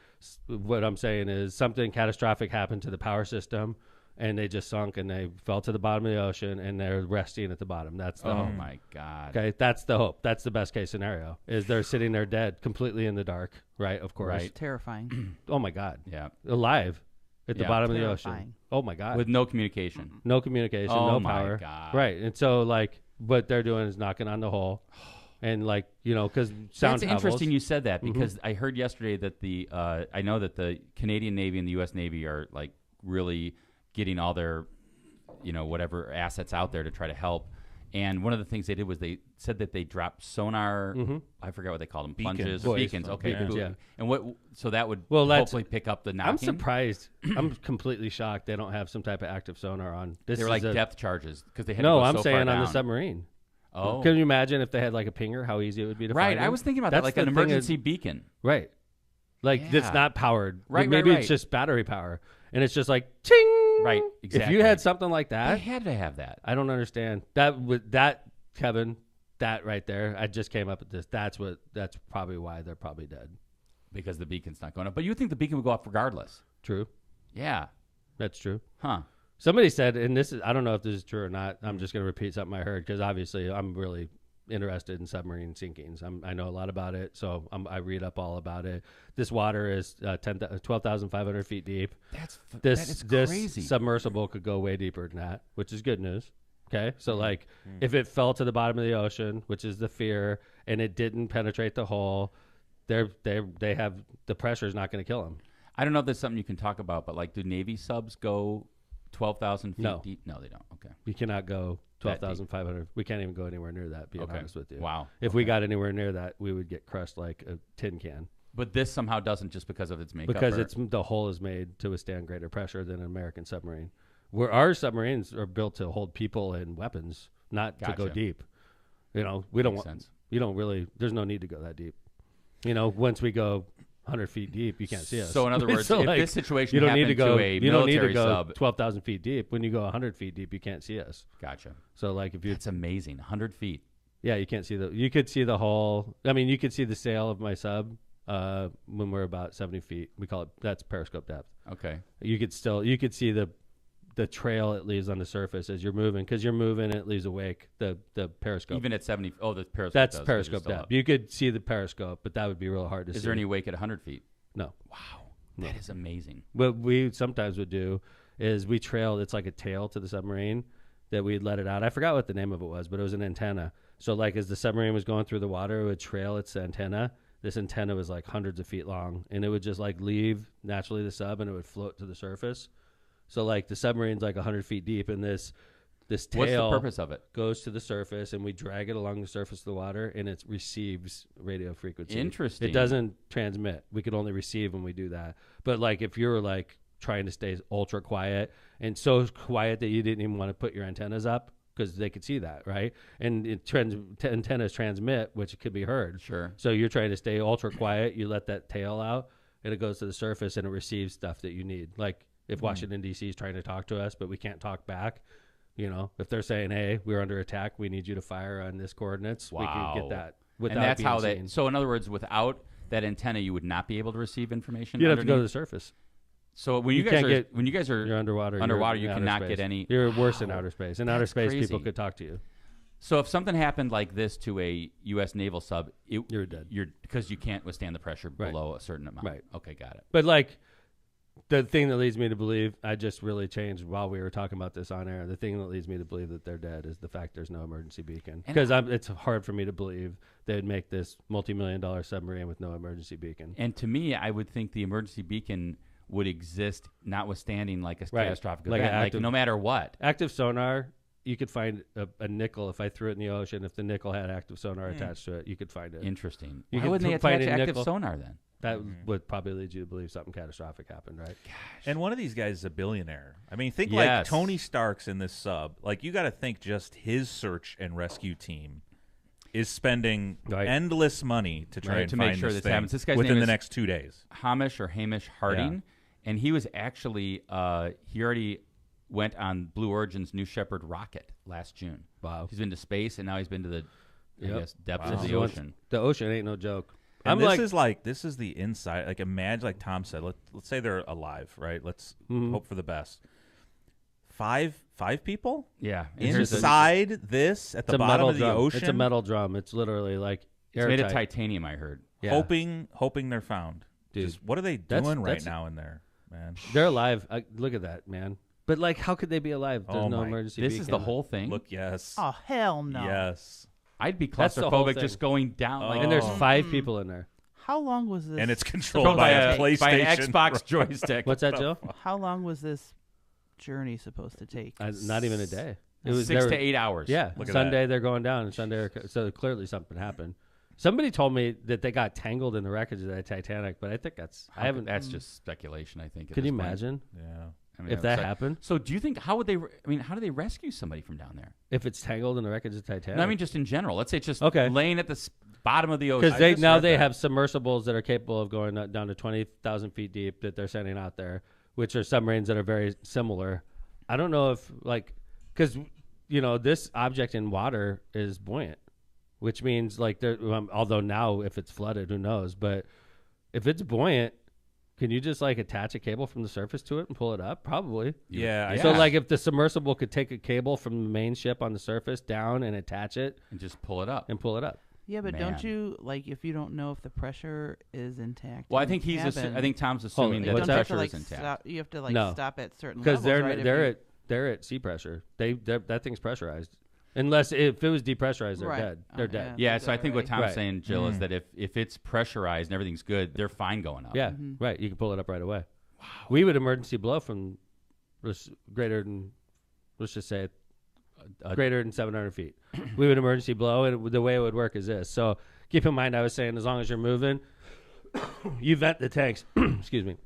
what I'm saying is something catastrophic happened to the power system, and they just sunk and they fell to the bottom of the ocean, and they're resting at the bottom. That's the hope. Oh my God. Okay. That's the hope. That's the best case scenario, is they're sitting there dead, completely in the dark. Right. Of course. Right. Terrifying. Oh my God. Yeah. Alive at the bottom of the ocean. Terrifying. Oh my God. With no communication. No communication, Oh no my power. God. Right. And so what they're doing is knocking on the hole, and because sound That's interesting travels. you said that, because I heard yesterday that I know that the Canadian Navy and the U.S. Navy are like really getting all their, whatever assets out there to try to help. And one of the things they did was they said that they dropped sonar. I forgot what they called them, plunges or Buoys. beacons. Okay, Beacons, yeah. And so that would that's- hopefully pick up the knocking. I'm surprised. I'm completely shocked they don't have some type of active sonar on. This They're is like a, depth charges because they had No, to go I'm so saying far on the down. submarine. Oh, Can you imagine if they had like a pinger, how easy it would be to right. find I them? was thinking about That's that, like the an thing emergency beacon. Right. Like Yeah. it's not powered. Right, Maybe right. it's just battery power. And it's just like, ting! Right, If exactly. you had something like They that, had to have that. I don't understand. Kevin, that right there, I just came up with this. That's probably why they're probably dead. Because the beacon's not going up. But you would think the beacon would go off regardless. True. Yeah. That's true. Huh. Somebody said, and I don't know if this is true or not. I'm just going to repeat something I heard, because obviously I'm really interested in submarine sinkings. I know a lot about it, so I read up all about it. This water is 12,500 feet deep. That is crazy. This submersible could go way deeper than that, which is good news. Okay, so if it fell to the bottom of the ocean, which is the fear, and it didn't penetrate the hull, they have the pressure is not going to kill them. I don't know if that's something you can talk about, but do Navy subs go 12,000 feet No. deep? No, they don't. Okay. You cannot go 12,500. We can't even go anywhere near that, being honest with you. Wow. If we got anywhere near that, we would get crushed like a tin can. But this somehow doesn't, just because of its makeup. Because the hull is made to withstand greater pressure than an American submarine. Where our submarines are built to hold people and weapons, not to go Gotcha. deep. We don't want. sense. You don't really. There's no need to go that deep. Once we go 100 feet deep, you can't see us. So in other words, So, if this situation you don't need happened to go. to a You don't need to military go sub, 12,000 feet deep. When you go 100 feet deep, you can't see us. gotcha. So if you, That's amazing. 100 feet. yeah, you can't see you could see the hull. I mean, you could see the sail of my sub when we're about 70 feet. We call it, that's periscope depth. Okay. You could see the trail it leaves on the surface as you're moving, because you're moving, it leaves a wake. The periscope. Even at 70. Oh, the periscope. That's does, 'cause periscope you're still depth. up. You could see the periscope, but that would be real hard to see. Is there any wake at 100 feet? No. Wow. That is amazing. What we sometimes would do is we trail. It's like a tail to the submarine that we'd let it out. I forgot what the name of it was, but it was an antenna. So as the submarine was going through the water, it would trail its antenna. This antenna was like hundreds of feet long, and it would just leave naturally the sub, and it would float to the surface. So the submarine's 100 feet deep, and this this What's tail the purpose of it? goes to the surface, and we drag it along the surface of the water, and it receives radio frequency. Interesting. It doesn't transmit. We could only receive when we do that. But like if you're like trying to stay ultra quiet and so quiet that you didn't even want to put your antennas up because they could see that, right? And antennas transmit, which could be heard. Sure. So you're trying to stay ultra quiet. You let that tail out, and it goes to the surface, and it receives stuff that you need. Like if Washington, D.C. is trying to talk to us, but we can't talk back, you know, if they're saying, hey, we're under attack, we need you to fire on this coordinates, we can get that without and that's being how seen. they. So in other words, without that antenna, you would not be able to receive information. You'd have to go to the underneath? surface. So when you guys are You're underwater. you in outer cannot space. get any. You're worse in outer space. In outer That's space, crazy. people could talk to you. So if something happened like this to a U.S. naval sub, You're dead. You're because you can't withstand the pressure Right. below a certain amount. Right. Okay, got it. But like the thing that leads me to believe, I just really changed while we were talking about this on air. The thing that leads me to believe that they're dead is the fact there's no emergency beacon. Because it's hard for me to believe they'd make this multi-million-dollar submarine with no emergency beacon. And to me, I would think the emergency beacon would exist, notwithstanding like a Right. catastrophic Like event, an like active- no matter what. Active sonar, you could find a nickel if I threw it in the ocean. If the nickel had active sonar attached to it, you could find it. Interesting. You Why could wouldn't they find attach a active nickel. sonar then? That would probably lead you to believe something catastrophic happened, right? And one of these guys is a billionaire. I mean, think Yes. like Tony Stark's in this sub. Like, you got to think just his search and rescue team is spending Right. endless money to try Right, and to make find sure this this happens. thing This guy's within name the is- next 2 days. Hamish Harding, and he was actually he already went on Blue Origin's New Shepard rocket last June. Wow. He's been to space, and now he's been to the I Yep. guess, depths Wow. of the ocean. The ocean ain't no joke. And I'm this is the inside. Like, imagine, like Tom said, let's say they're alive, right? Let's hope for the best. Five people Yeah, and here's the- inside this at it's the a bottom metal of the drum. ocean. It's a metal drum. It's literally like It's made of airtight. titanium, I heard. Yeah. hoping they're found. Dude, Just, what are they that's- doing right that's- now in there, man? They're alive. Look at that, man. But like, how could they be alive? There's Oh no my- emergency. This is the beacon. whole thing. Look, yes, Oh, hell no. yes, I'd be That's the whole claustrophobic thing. just going down. Like, And there's Oh. 5 people in there. How long was this? and it's controlled controlled by a PlayStation, by an Xbox joystick. What's that, Joe? How long was this journey supposed to take? Not even a day. It was 6 they to were- 8 hours. Yeah, Look at Sunday they're going down, and Sunday so clearly something happened. Somebody told me that they got tangled in the wreckage of the Titanic, but I think I haven't. That's just speculation. I think. at Could you this point. imagine Yeah. I mean, if that so- happened? So, do you think how would they? I mean, how do they rescue somebody from down there? If it's tangled in the wreckage of the Titanic? No, I mean, just in general. Let's say it's just Okay. laying at the bottom of the ocean. because they just now read they that. have submersibles that are capable of going down to 20,000 feet deep that they're sending out there, which are submarines that are very similar. I don't know if because this object in water is buoyant, which means like although now if it's flooded, who knows? But if it's buoyant, can you just like attach a cable from the surface to it and pull it up? Probably. Yeah. Yeah. So like if the submersible could take a cable from the main ship on the surface down and attach it and just pull it up. and pull it up. Yeah, but Man. don't you like if you don't know if the pressure is intact? Well, I in think the cabin, I think Tom's assuming on, that what's the don't you that? have to, pressure like, is intact. Stop, you have to like No. stop at certain Because levels, right? If you- they're at sea pressure. That thing's pressurized. Unless if it was depressurized, they're Right. dead. They're Okay. dead. Yeah, so I think what Right. Tom's Right. saying, Jill, is that if it's pressurized and everything's good, they're fine going up. Yeah, right. You can pull it up right away. Wow. We would emergency blow from greater than, let's just say, greater than 700 feet. We would emergency blow, and the way it would work is this. So keep in mind, I was saying, as long as you're moving, you vent the tanks. Excuse me.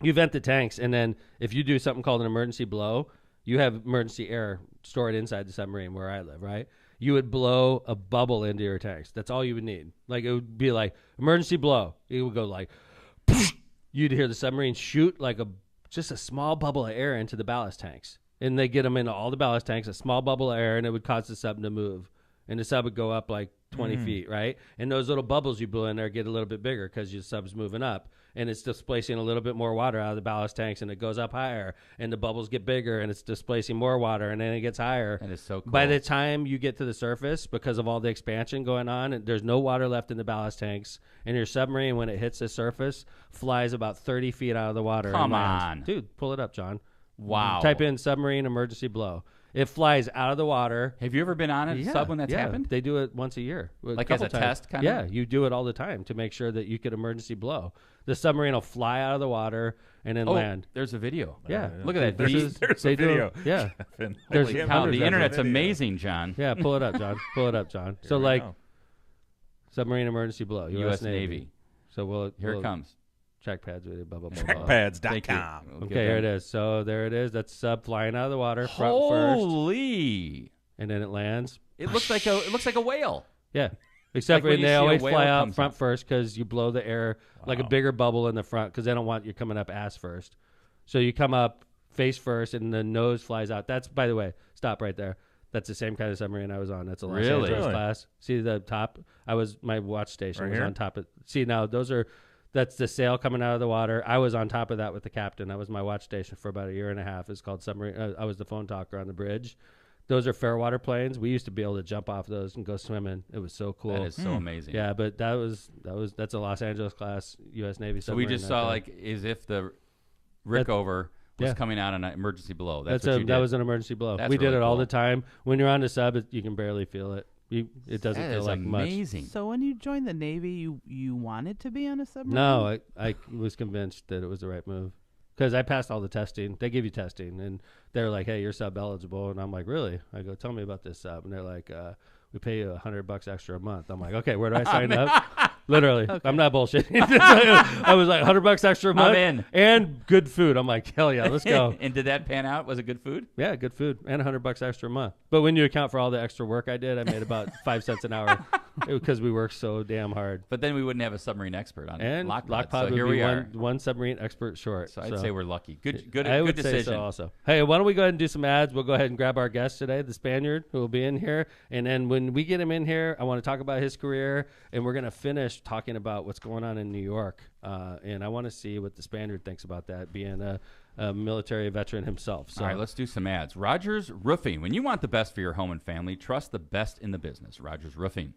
You vent the tanks, and then if you do something called an emergency blow, you have emergency air stored inside the submarine where I live, right? You would blow a bubble into your tanks. That's all you would need. Like, it would be like, emergency blow. It would go like, you'd hear the submarine shoot like just a small bubble of air into the ballast tanks. And they get them into all the ballast tanks, a small bubble of air, and it would cause the sub to move. And the sub would go up like 20 feet, right? And those little bubbles you blew in there get a little bit bigger because your sub's moving up. And it's displacing a little bit more water out of the ballast tanks, and it goes up higher. And the bubbles get bigger, and it's displacing more water, and then it gets higher. That is so cool. By the time you get to the surface, because of all the expansion going on, and there's no water left in the ballast tanks, and your submarine, when it hits the surface, flies about 30 feet out of the water. and Come lands. on. Dude, pull it up, John. Wow. Type in submarine emergency blow. It flies out of the water. Have you ever been on a sub when that's happened? They do it once a year. Like as a test kind of? Yeah, you do it all the time to make sure that you could emergency blow. The submarine will fly out of the water and then land. There's a video. Yeah. Look at that. There's They a do- video. yeah. There's Holy cow, cow, the there's a internet's video. amazing, John. Yeah, pull it up, John. Pull it up, John. So, we like, go. submarine emergency blow, U.S. Navy. So we'll Here it comes. check pads with it, blah, blah, blah, blah. Thank you. Trackpads.com. We'll Okay, get here them. it is. So there it is. That's sub flying out of the water, front first, Holy! and then it lands. It looks like a whale. Yeah. Except Like when for you they see a always whale fly out comes front up. first because you blow the air like a bigger bubble in the front because they don't want you coming up ass first. So you come up face first and the nose flies out. That's, by the way, stop right there. That's the same kind of submarine I was on. That's a Los Really? Angeles Really? class. See the top? My watch station Right was here? on top of. See now, that's the sail coming out of the water. I was on top of that with the captain. That was my watch station for about a year and a half. It's called submarine. I was the phone talker on the bridge. Those are fairwater planes. We used to be able to jump off those and go swimming. It was so cool. That is so amazing. Yeah, but that's a Los Angeles class U.S. Navy So we submarine. just saw right there. like as if the Rickover was Yeah. coming out on an emergency blow. That's that what you did. was an emergency blow. That's we did really it all cool. the time. When you're on the sub, you can barely feel it. It doesn't That feel is like much. amazing. So when you joined the Navy, you wanted to be on a submarine? No, I was convinced that it was the right move because I passed all the testing. They give you testing, and they're like, "Hey, you're sub eligible," and I'm like, "Really?" I go, "Tell me about this sub," and they're like, "We pay you $100 extra a month." I'm like, "Okay, where do I sign up?" Literally, I'm not bullshitting. I was like, $100 extra a month, in. and good food. I'm like, hell yeah, let's go. And did that pan out? Was it good food? Yeah, good food and $100 extra a month. But when you account for all the extra work I did, I made about 5 cents an hour because we worked so damn hard. But then we wouldn't have a submarine expert on And Lockpod. Lockpod So would here be we are. one submarine expert short. So I'd say we're lucky. Good I would decision. say so also. Hey, why don't we go ahead and do some ads? We'll go ahead and grab our guest today, the Spaniard, who will be in here. And then when we get him in here, I want to talk about his career, and we're going to finish talking about what's going on in New York. And I want to see what the Spaniard thinks about that, being a military veteran himself. So All right, let's do some ads. Rogers Roofing. When you want the best for your home and family, trust the best in the business. Rogers Roofing.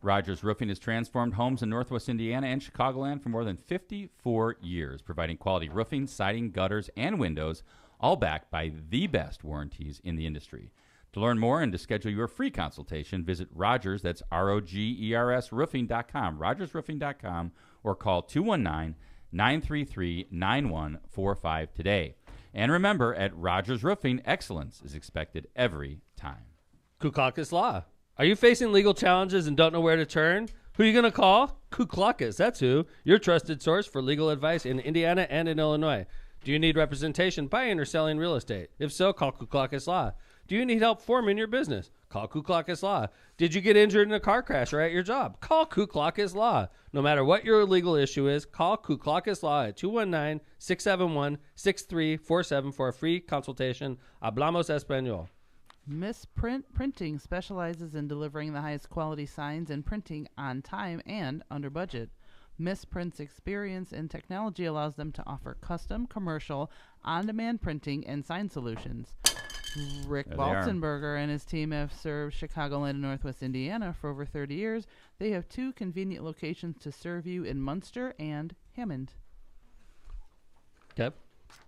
Rogers Roofing has transformed homes in Northwest Indiana and Chicagoland for more than 54 years, providing quality roofing, siding, gutters, and windows, all backed by the best warranties in the industry. To learn more and to schedule your free consultation, visit Rogers, that's ROGERS roofing.com, rogersroofing.com, or call 219-933-9145 today. And remember, at Rogers Roofing, excellence is expected every time. Kuklakis Law. Are you facing legal challenges and don't know where to turn? Who are you going to call? Kuklakis, that's who. Your trusted source for legal advice in Indiana and in Illinois. Do you need representation buying or selling real estate? If so, call Kuklakis Law. Do you need help forming your business? Call Kuklakis Law. Did you get injured in a car crash or at your job? Call Kuklakis Law. No matter what your legal issue is, call Kuklakis Law at 219-671-6347 for a free consultation. Hablamos Español. Misprint Printing specializes in delivering the highest quality signs and printing on time and under budget. Misprint's experience and technology allows them to offer custom, commercial, on-demand printing and sign solutions. Rick There they are. Balzenberger and his team have served Chicagoland and Northwest Indiana for over 30 years. They have 2 convenient locations to serve you in Munster and Hammond. Okay.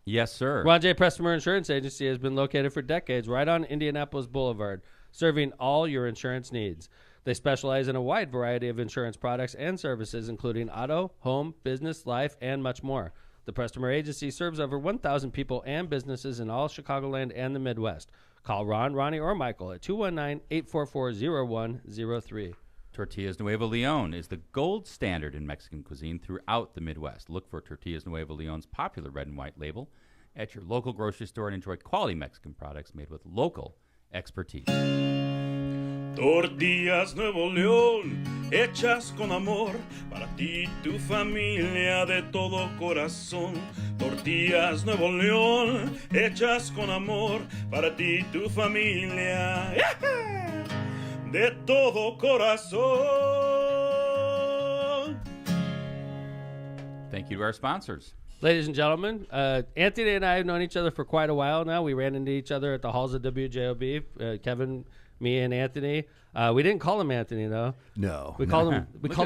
Yes, sir. Ron J. Pressmer Insurance Agency has been located for decades right on Indianapolis Boulevard, serving all your insurance needs. They specialize in a wide variety of insurance products and services, including auto, home, business, life, and much more. The Pressmer Agency serves over 1,000 people and businesses in all Chicagoland and the Midwest. Call Ron, Ronnie, or Michael at 219-844-0103. Tortillas Nuevo Leon is the gold standard in Mexican cuisine throughout the Midwest. Look for Tortillas Nuevo Leon's popular red and white label at your local grocery store and enjoy quality Mexican products made with local expertise. Tortillas Nuevo León, hechas con amor, para ti y tu familia de todo corazón. Tortillas Nuevo León, hechas con amor, para ti y tu familia de todo corazón. Thank you to our sponsors. Ladies and gentlemen, Anthony and I have known each other for quite a while now. We ran into each other at the halls of WJOB. Kevin, me, and Anthony. We didn't call him Anthony though. No. We called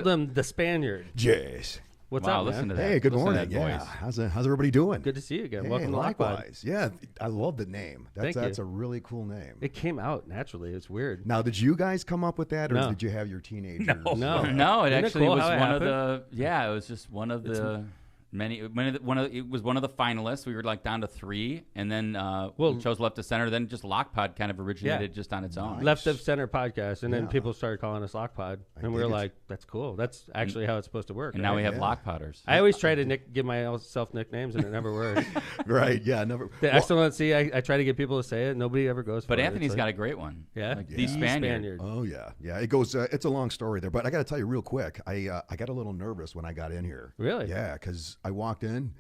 him the Spaniard. Yes. What's Wow, up, listen man? to that. Hey, good Listen to morning. that Yeah, voice. how's everybody doing? Good to see you again. Hey, Welcome to Lockpod. likewise. Yeah, I love the name. Thank you. That's a really cool name. It came out naturally. It's weird. Now, did you guys come up with that, or No. did you have your teenagers? No. No, it Isn't it actually cool was how it one of happened? the. Yeah, it was just one of the many. It was one of the finalists. We were like down to 3, and then we chose Left of Center. Then just Lockpod kind of originated just on its own. Left of Center podcast, and then Yeah. people started calling us Lockpod, and we were dig it. like, "That's cool. That's actually how it's supposed to work." And right? now we have Yeah. Lockpodders. I always try to give myself nicknames, and it never works. Right? Yeah, never. The excellency, I try to get people to say it. Nobody ever goes for But it. Anthony's It's got like, a great one. yeah, Like Yeah. the Spaniard. Oh yeah, yeah. It goes. It's a long story there, but I got to tell you real quick. I got a little nervous when I got in here. Really? Yeah, because I walked in,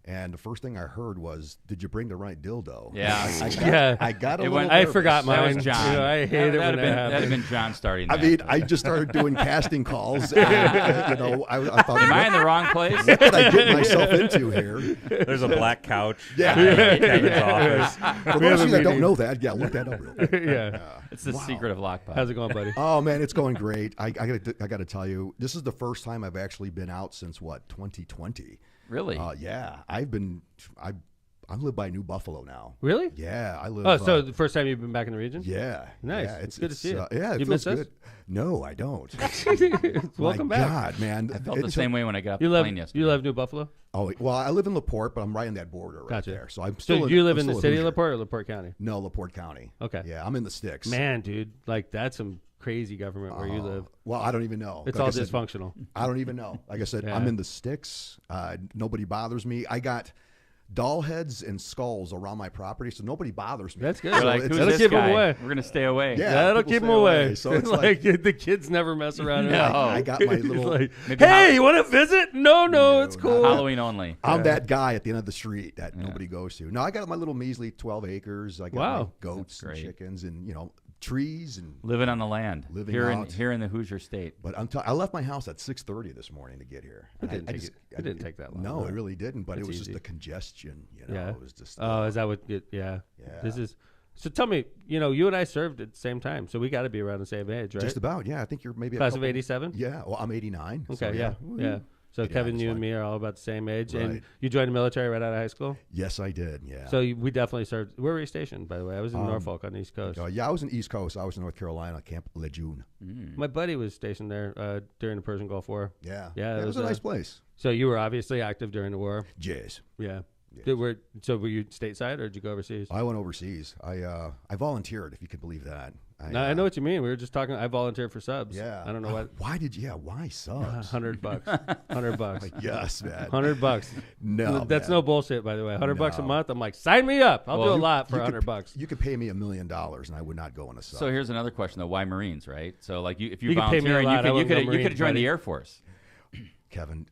and the first thing I heard was, "Did you bring the right dildo?" Yeah. I got a It little. went- I nervous. forgot That mine. was John. You know, I hate it when That'd have happens. been John starting. I that. mean, I just started doing casting calls. And, I thought, Am I in what the wrong place? did I get myself into here? There's a black couch. Yeah. in Kevin's office. For those of you that don't know that, yeah, look that up real quick. Yeah. It's the secret of Lockpod. How's it going, buddy? Oh man, it's going great. I got to tell you, this is the first time I've actually been out since 2020. Really? Yeah, I live by New Buffalo now. Really? Yeah, I live. Oh, so the first time you've been back in the region? yeah, Nice. Yeah, It's good to see you. Yeah, it You feels miss us? good. No, I don't. Welcome My back. God, man, I felt the same way when I got off You the love plane yesterday. you love New Buffalo? Oh well, I live in LaPorte, but I'm right on that border right Gotcha. there. So I'm So still. you live I'm in the still a city of Hoosier. LaPorte or LaPorte County? No, LaPorte County. Okay. Yeah, I'm in the sticks. Man, dude, like that's some crazy government where you live. Well, I don't even know. It's Like all I said, dysfunctional. I don't even know. Like I said, Yeah. I'm in the sticks. Nobody bothers me. I got doll heads and skulls around my property, so nobody bothers me. That's good. We're So like, it's- who's That'll this keep 'em guy? away. We're gonna stay away. Yeah. That'll people keep stay them away. away. So it's like the kids never mess around. No. I got my It's little. like, Maybe hey, you want to visit? No, No, it's not cool. Halloween only. I'm that guy at the end of the street that nobody goes to. No, I got my little measly 12 acres. I got my Wow. goats and great. chickens and trees and. Living on the land. Living here out. in the Hoosier State. But I left my house at 6:30 this morning to get here. It didn't take that long. No, huh? it really didn't. But That's it was easy. just the congestion. Yeah. It was just. Oh, is that what? Yeah. Yeah. This is. So tell me, you and I served at the same time, so we got to be around the same age, right? Just about. Yeah, I think you're maybe Class a of couple- '87. Yeah. Well, I'm 89. Okay. so yeah. Yeah. So 89 Kevin, is you and fine. me are all about the same age, and Right. you joined the military right out of high school. Yes, I did. Yeah. So we definitely served. Where were you stationed, by the way? I was in Norfolk on the East Coast. Yeah, I was in East Coast. I was in North Carolina, Camp Lejeune. My buddy was stationed there during the Persian Gulf War. Yeah. Yeah, It was a nice place. So you were obviously active during the war. Jazz. Yeah. Yes. Were you stateside or did you go overseas? I went overseas. I volunteered, if you could believe that. No, I know what you mean. We were just talking. I volunteered for subs. Yeah. I don't know what. Why did you? Yeah. Why subs? $100. $100. Yes, man. $100. No, That's man. no bullshit, by the way. $100 a No. month. I'm like, sign me up. I'll Well, do a lot for You could- $100. You could pay me $1 million, and I would not go on a sub. So here's another question though: why Marines, right? So like, if you You could pay me volunteer, a and lot. I you wouldn't go could Marine, have joined buddy. the Air Force. Kevin,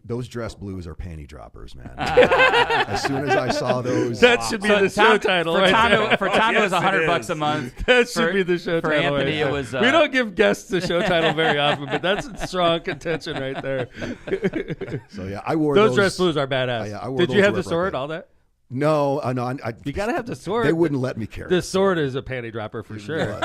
those dress blues are panty droppers, man. As soon as I saw those, That should be the show title for right Tom, there. for Tom, it was Yes, it $100 is. a month. That should For- be the show for title. Anthony, right it was. there. We don't give guests the show title very often, but that's a strong contention right there. so yeah, I wore Those dress blues are badass. I wore Did you those have the wherever I sword? could. All that? No, no, You gotta have the sword. They wouldn't let me carry The it. sword is a panty dropper for sure.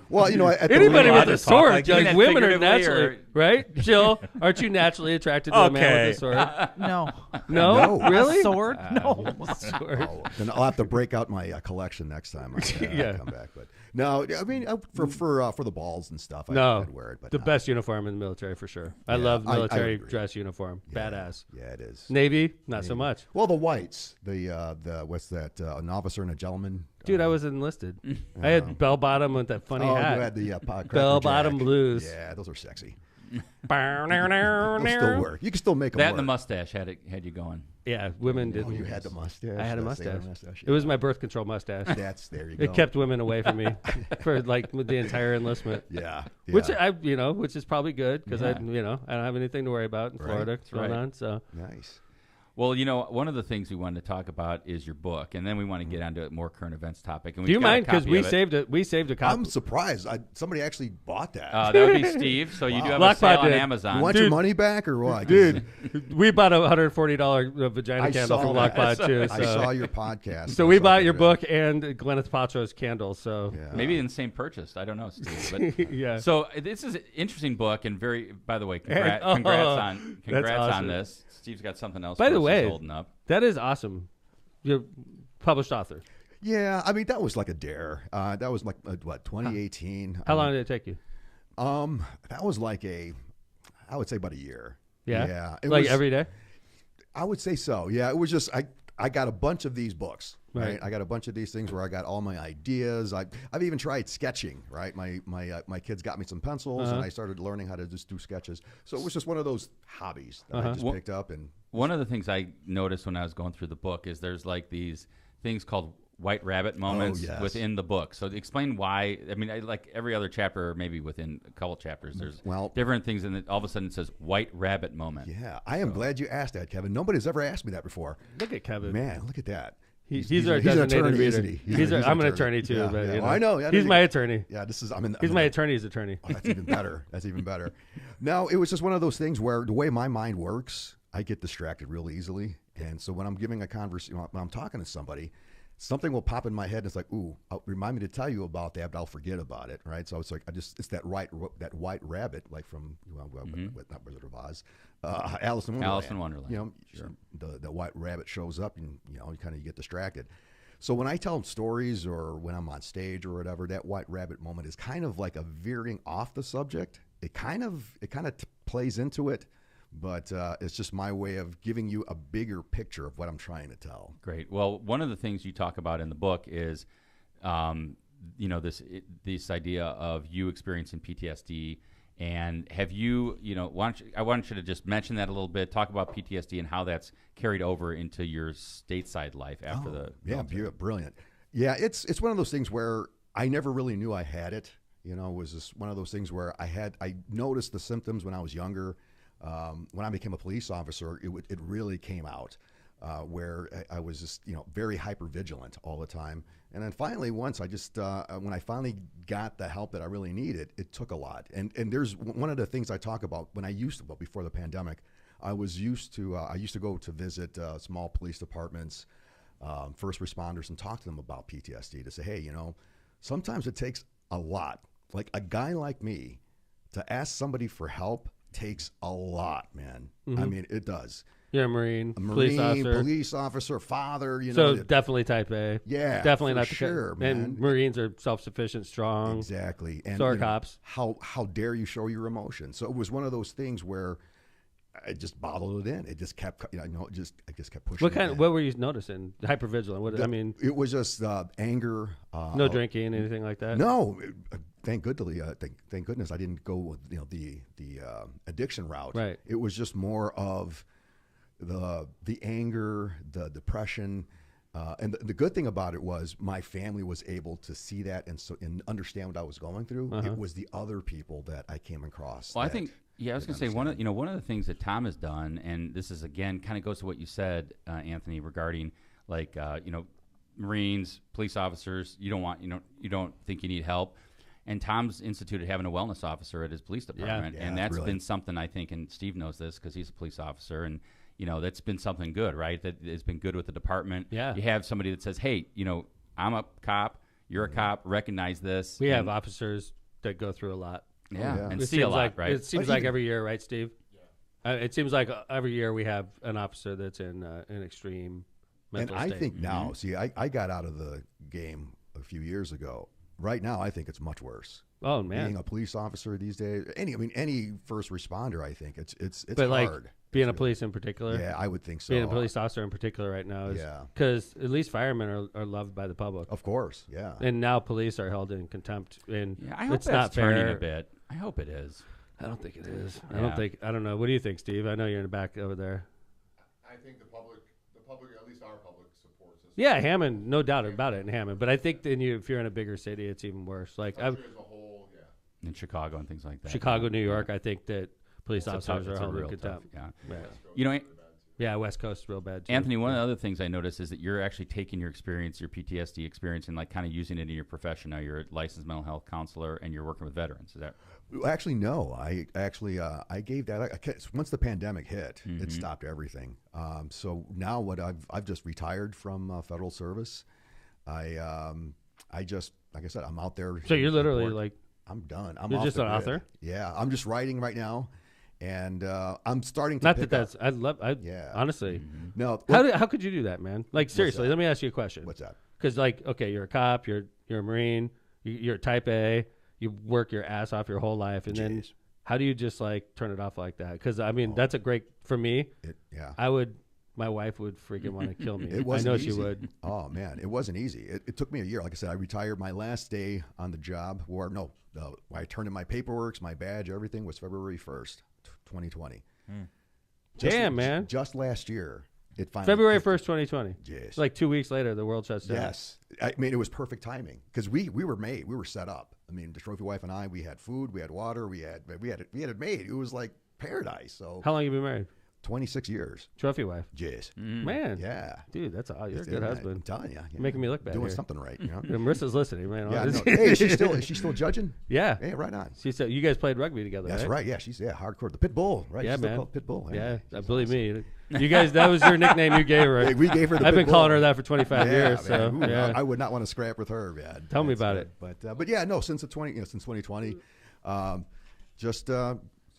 Well, at the Anybody Marine- with a talk sword, like like, that women are figuratively, naturally or- right. Jill, aren't you naturally attracted to a man Okay. with a sword? No. No, No. really? A sword? No. Sword. Oh, then I'll have to break out my collection next time I Yeah. come back. But no, I mean for the balls and stuff, No, I'd wear it. But the no. best uniform in the military for sure. I Yeah, love I military agree. dress uniform. Yeah. Badass. Yeah, it is. Navy, not so much. Well, the whites, the what's that? An officer and a gentleman. Dude, I was enlisted. I had bell bottom with that funny Oh, hat. you had the Bell bottom blues. Yeah, those are sexy. Yeah, They'll still work. You can still make them That work. and the mustache had you going. women Oh, didn't. you had the mustache. I had a the sailor mustache. It was my birth control mustache. That's there you go. It kept women away from me for like the entire enlistment. Yeah. Which yeah. which is probably good because I Yeah. don't have anything to worry about in Florida That's going right. on. So Nice. Well, one of the things we wanted to talk about is your book, and then we want to get onto a more current events topic. And Do you we've got a mind? Because copy we of it. saved it. We saved a copy. I'm surprised. Somebody actually bought that. That would be Steve. So you do have a Lockbot sale on did. Amazon. You want your money back or what? Dude, we bought a $140 vagina I candle saw from that. Lockbot too. I saw your podcast. So we bought your book and Gwyneth Paltrow's candle. So Yeah. Maybe in the same purchase. I don't know, Steve. But yeah. So this is an interesting book, and by the way, congrats that's on awesome. this. Steve's got something else. By the for us he's way, holding up. That is awesome. You're a published author. Yeah, I mean that was like a dare. That was like 2018. How long did it take you? That was like I would say about a year. Yeah. Yeah. Like every day? I would say so. Yeah. It was just I got a bunch of these books. Right. Right. I got a bunch of these things where I got all my ideas. I've even tried sketching. Right. My kids got me some pencils and I started learning how to just do sketches. So it was just one of those hobbies that I just picked up. And one of the things I noticed when I was going through the book is there's like these things called white rabbit moments yes. within the book. So explain why. I mean, like every other chapter, or maybe within a couple chapters, there's different things, and all of a sudden it says white rabbit moment. Yeah, I am glad you asked that, Kevin. Nobody's ever asked me that before. Look at Kevin. Man, look at that. He's an our designated attorney, reader. isn't he? I'm an attorney too. Yeah, but, yeah. you know, I know. Yeah, he's my attorney. Yeah, this is. He's my attorney's attorney. Oh, that's even better. That's even better. No, it was just one of those things where the way my mind works, I get distracted real easily, and so when I'm giving a conversation, when I'm talking to somebody, something will pop in my head, and it's like, ooh, remind me to tell you about that, but I'll forget about it, right? So it's like it's that white rabbit, like from not Wizard of Oz, Alice in Wonderland. Alice in Wonderland. You know, sure. The white rabbit shows up, and you kind of get distracted. So when I tell stories or when I'm on stage or whatever, that white rabbit moment is kind of like a veering off the subject. It kind of plays into it, but it's just my way of giving you a bigger picture of what I'm trying to tell. Great. Well, one of the things you talk about in the book is, this idea of you experiencing PTSD. And have you, I want you to just mention that a little bit, talk about PTSD and how that's carried over into your stateside life after the military. Brilliant. Yeah, it's one of those things where I never really knew I had it. It was just one of those things where I noticed the symptoms when I was younger. When I became a police officer, it really came out. Where I was just, very hypervigilant all the time. And then finally, once I just, when I finally got the help that I really needed, it took a lot. And there's one of the things I talk about before the pandemic, I used to go to visit small police departments, first responders, and talk to them about PTSD to say, hey, sometimes it takes a lot. Like a guy like me to ask somebody for help takes a lot, man. Mm-hmm. I mean, it does. You're a Marine, police officer, father. So definitely type A. Yeah, definitely not sure, man. And Marines are self-sufficient, strong. Exactly. And so are cops. How dare you show your emotions? So it was one of those things where I just bottled it in. It just kept, I just kept pushing. What were you noticing? Hypervigilant. It was just anger. No drinking, anything like that. No. Thank goodness I didn't go with the addiction route. Right. It was just more of the anger, the depression, and the good thing about it was my family was able to see that and understand what I was going through. Uh-huh. It was the other people that I came across. Well, I think I was going to say one of the things that Tom has done, and this is again kind of goes to what you said, Anthony, regarding like Marines, police officers. You don't think you need help. And Tom's instituted having a wellness officer at his police department, and that's been something I think, and Steve knows this because he's a police officer, and that's been something good, right? That has been good with the department. Yeah, you have somebody that says, "Hey, I'm a cop, you're a cop, recognize this." We have officers that go through a lot. Yeah, and see a lot, right? It seems like every year, right, Steve? Yeah. It seems like every year we have an officer that's in an extreme mental state. And I think now, see, I got out of the game a few years ago. Right now, I think it's much worse. Oh man, being a police officer these days, any first responder, I think it's but hard. Like being a police in particular, yeah, I would think so. Being a police officer in particular right now is because at least firemen are loved by the public. Of course, yeah. And now police are held in contempt, and I hope it's that's not turning fair. a bit. I hope it is. I don't think it is. Yeah. I don't know. What do you think, Steve? I know you're in the back over there. I think the public, at least our public, supports us. Yeah, Hammond, no doubt about it in Hammond. But I think if you're in a bigger city, it's even worse. Like Country as a whole, yeah. In Chicago and things like that. Chicago, New York, I think that police It's officers a are held in real contempt. tough, Right. You know, Yeah, West Coast real bad too. Anthony, one of the other things I noticed is that you're actually taking your experience, your PTSD experience, and like kind of using it in your profession. Now you're a licensed mental health counselor and you're working with veterans. Is that? Actually, no. I gave that once the pandemic hit, it stopped everything. So now what I've just retired from federal service. I just, like I said, I'm out there. So you're literally like, I'm done. you're just an author? Yeah, I'm just writing right now, and I'm starting to. Not pick that that's. up. Yeah. Honestly, No. how could you do that, man? Like seriously, that? let me ask you a question. What's that? Because like, okay, you're a cop, you're a Marine, you're Type A, you work your ass off your whole life, and then how do you just like turn it off like that? Because I mean, that's a great for me. I would. My wife would freaking want to kill me. It wasn't I know easy. she would. Oh man, it wasn't easy. It took me a year. Like I said, I retired. My last day on the job, when I turned in my paperwork, my badge, everything was February 1st, 2020. Damn, man. Just last year, it finally. February 1st, 2020. Yes. Like 2 weeks later, the world shuts down. Yes. I mean, it was perfect timing because we were set up. I mean, the trophy wife and I, we had food, we had water, we had it made. It was like paradise. So How long have you been married? 26 years. Trophy wife. Yes. Man. Yeah. Dude, you're a good I'm husband. telling you. You're making me look bad Doing here. something right. You know? And Marissa's listening, man. Yeah. No. Hey, is she still judging? Yeah. Hey, right on. She said you guys played rugby together, That's right. Yeah, she's hardcore. The pit bull, right? Yeah, She's still man. called Pit bull. Yeah, She's believe awesome. me. You guys, that was your nickname you gave her. Hey, we gave her the I've Pit been calling bull. her that for 25 years. Man. So Ooh, yeah. I would not want to scrap with her, man. Tell me about good. it. But yeah, no. Since 2020, just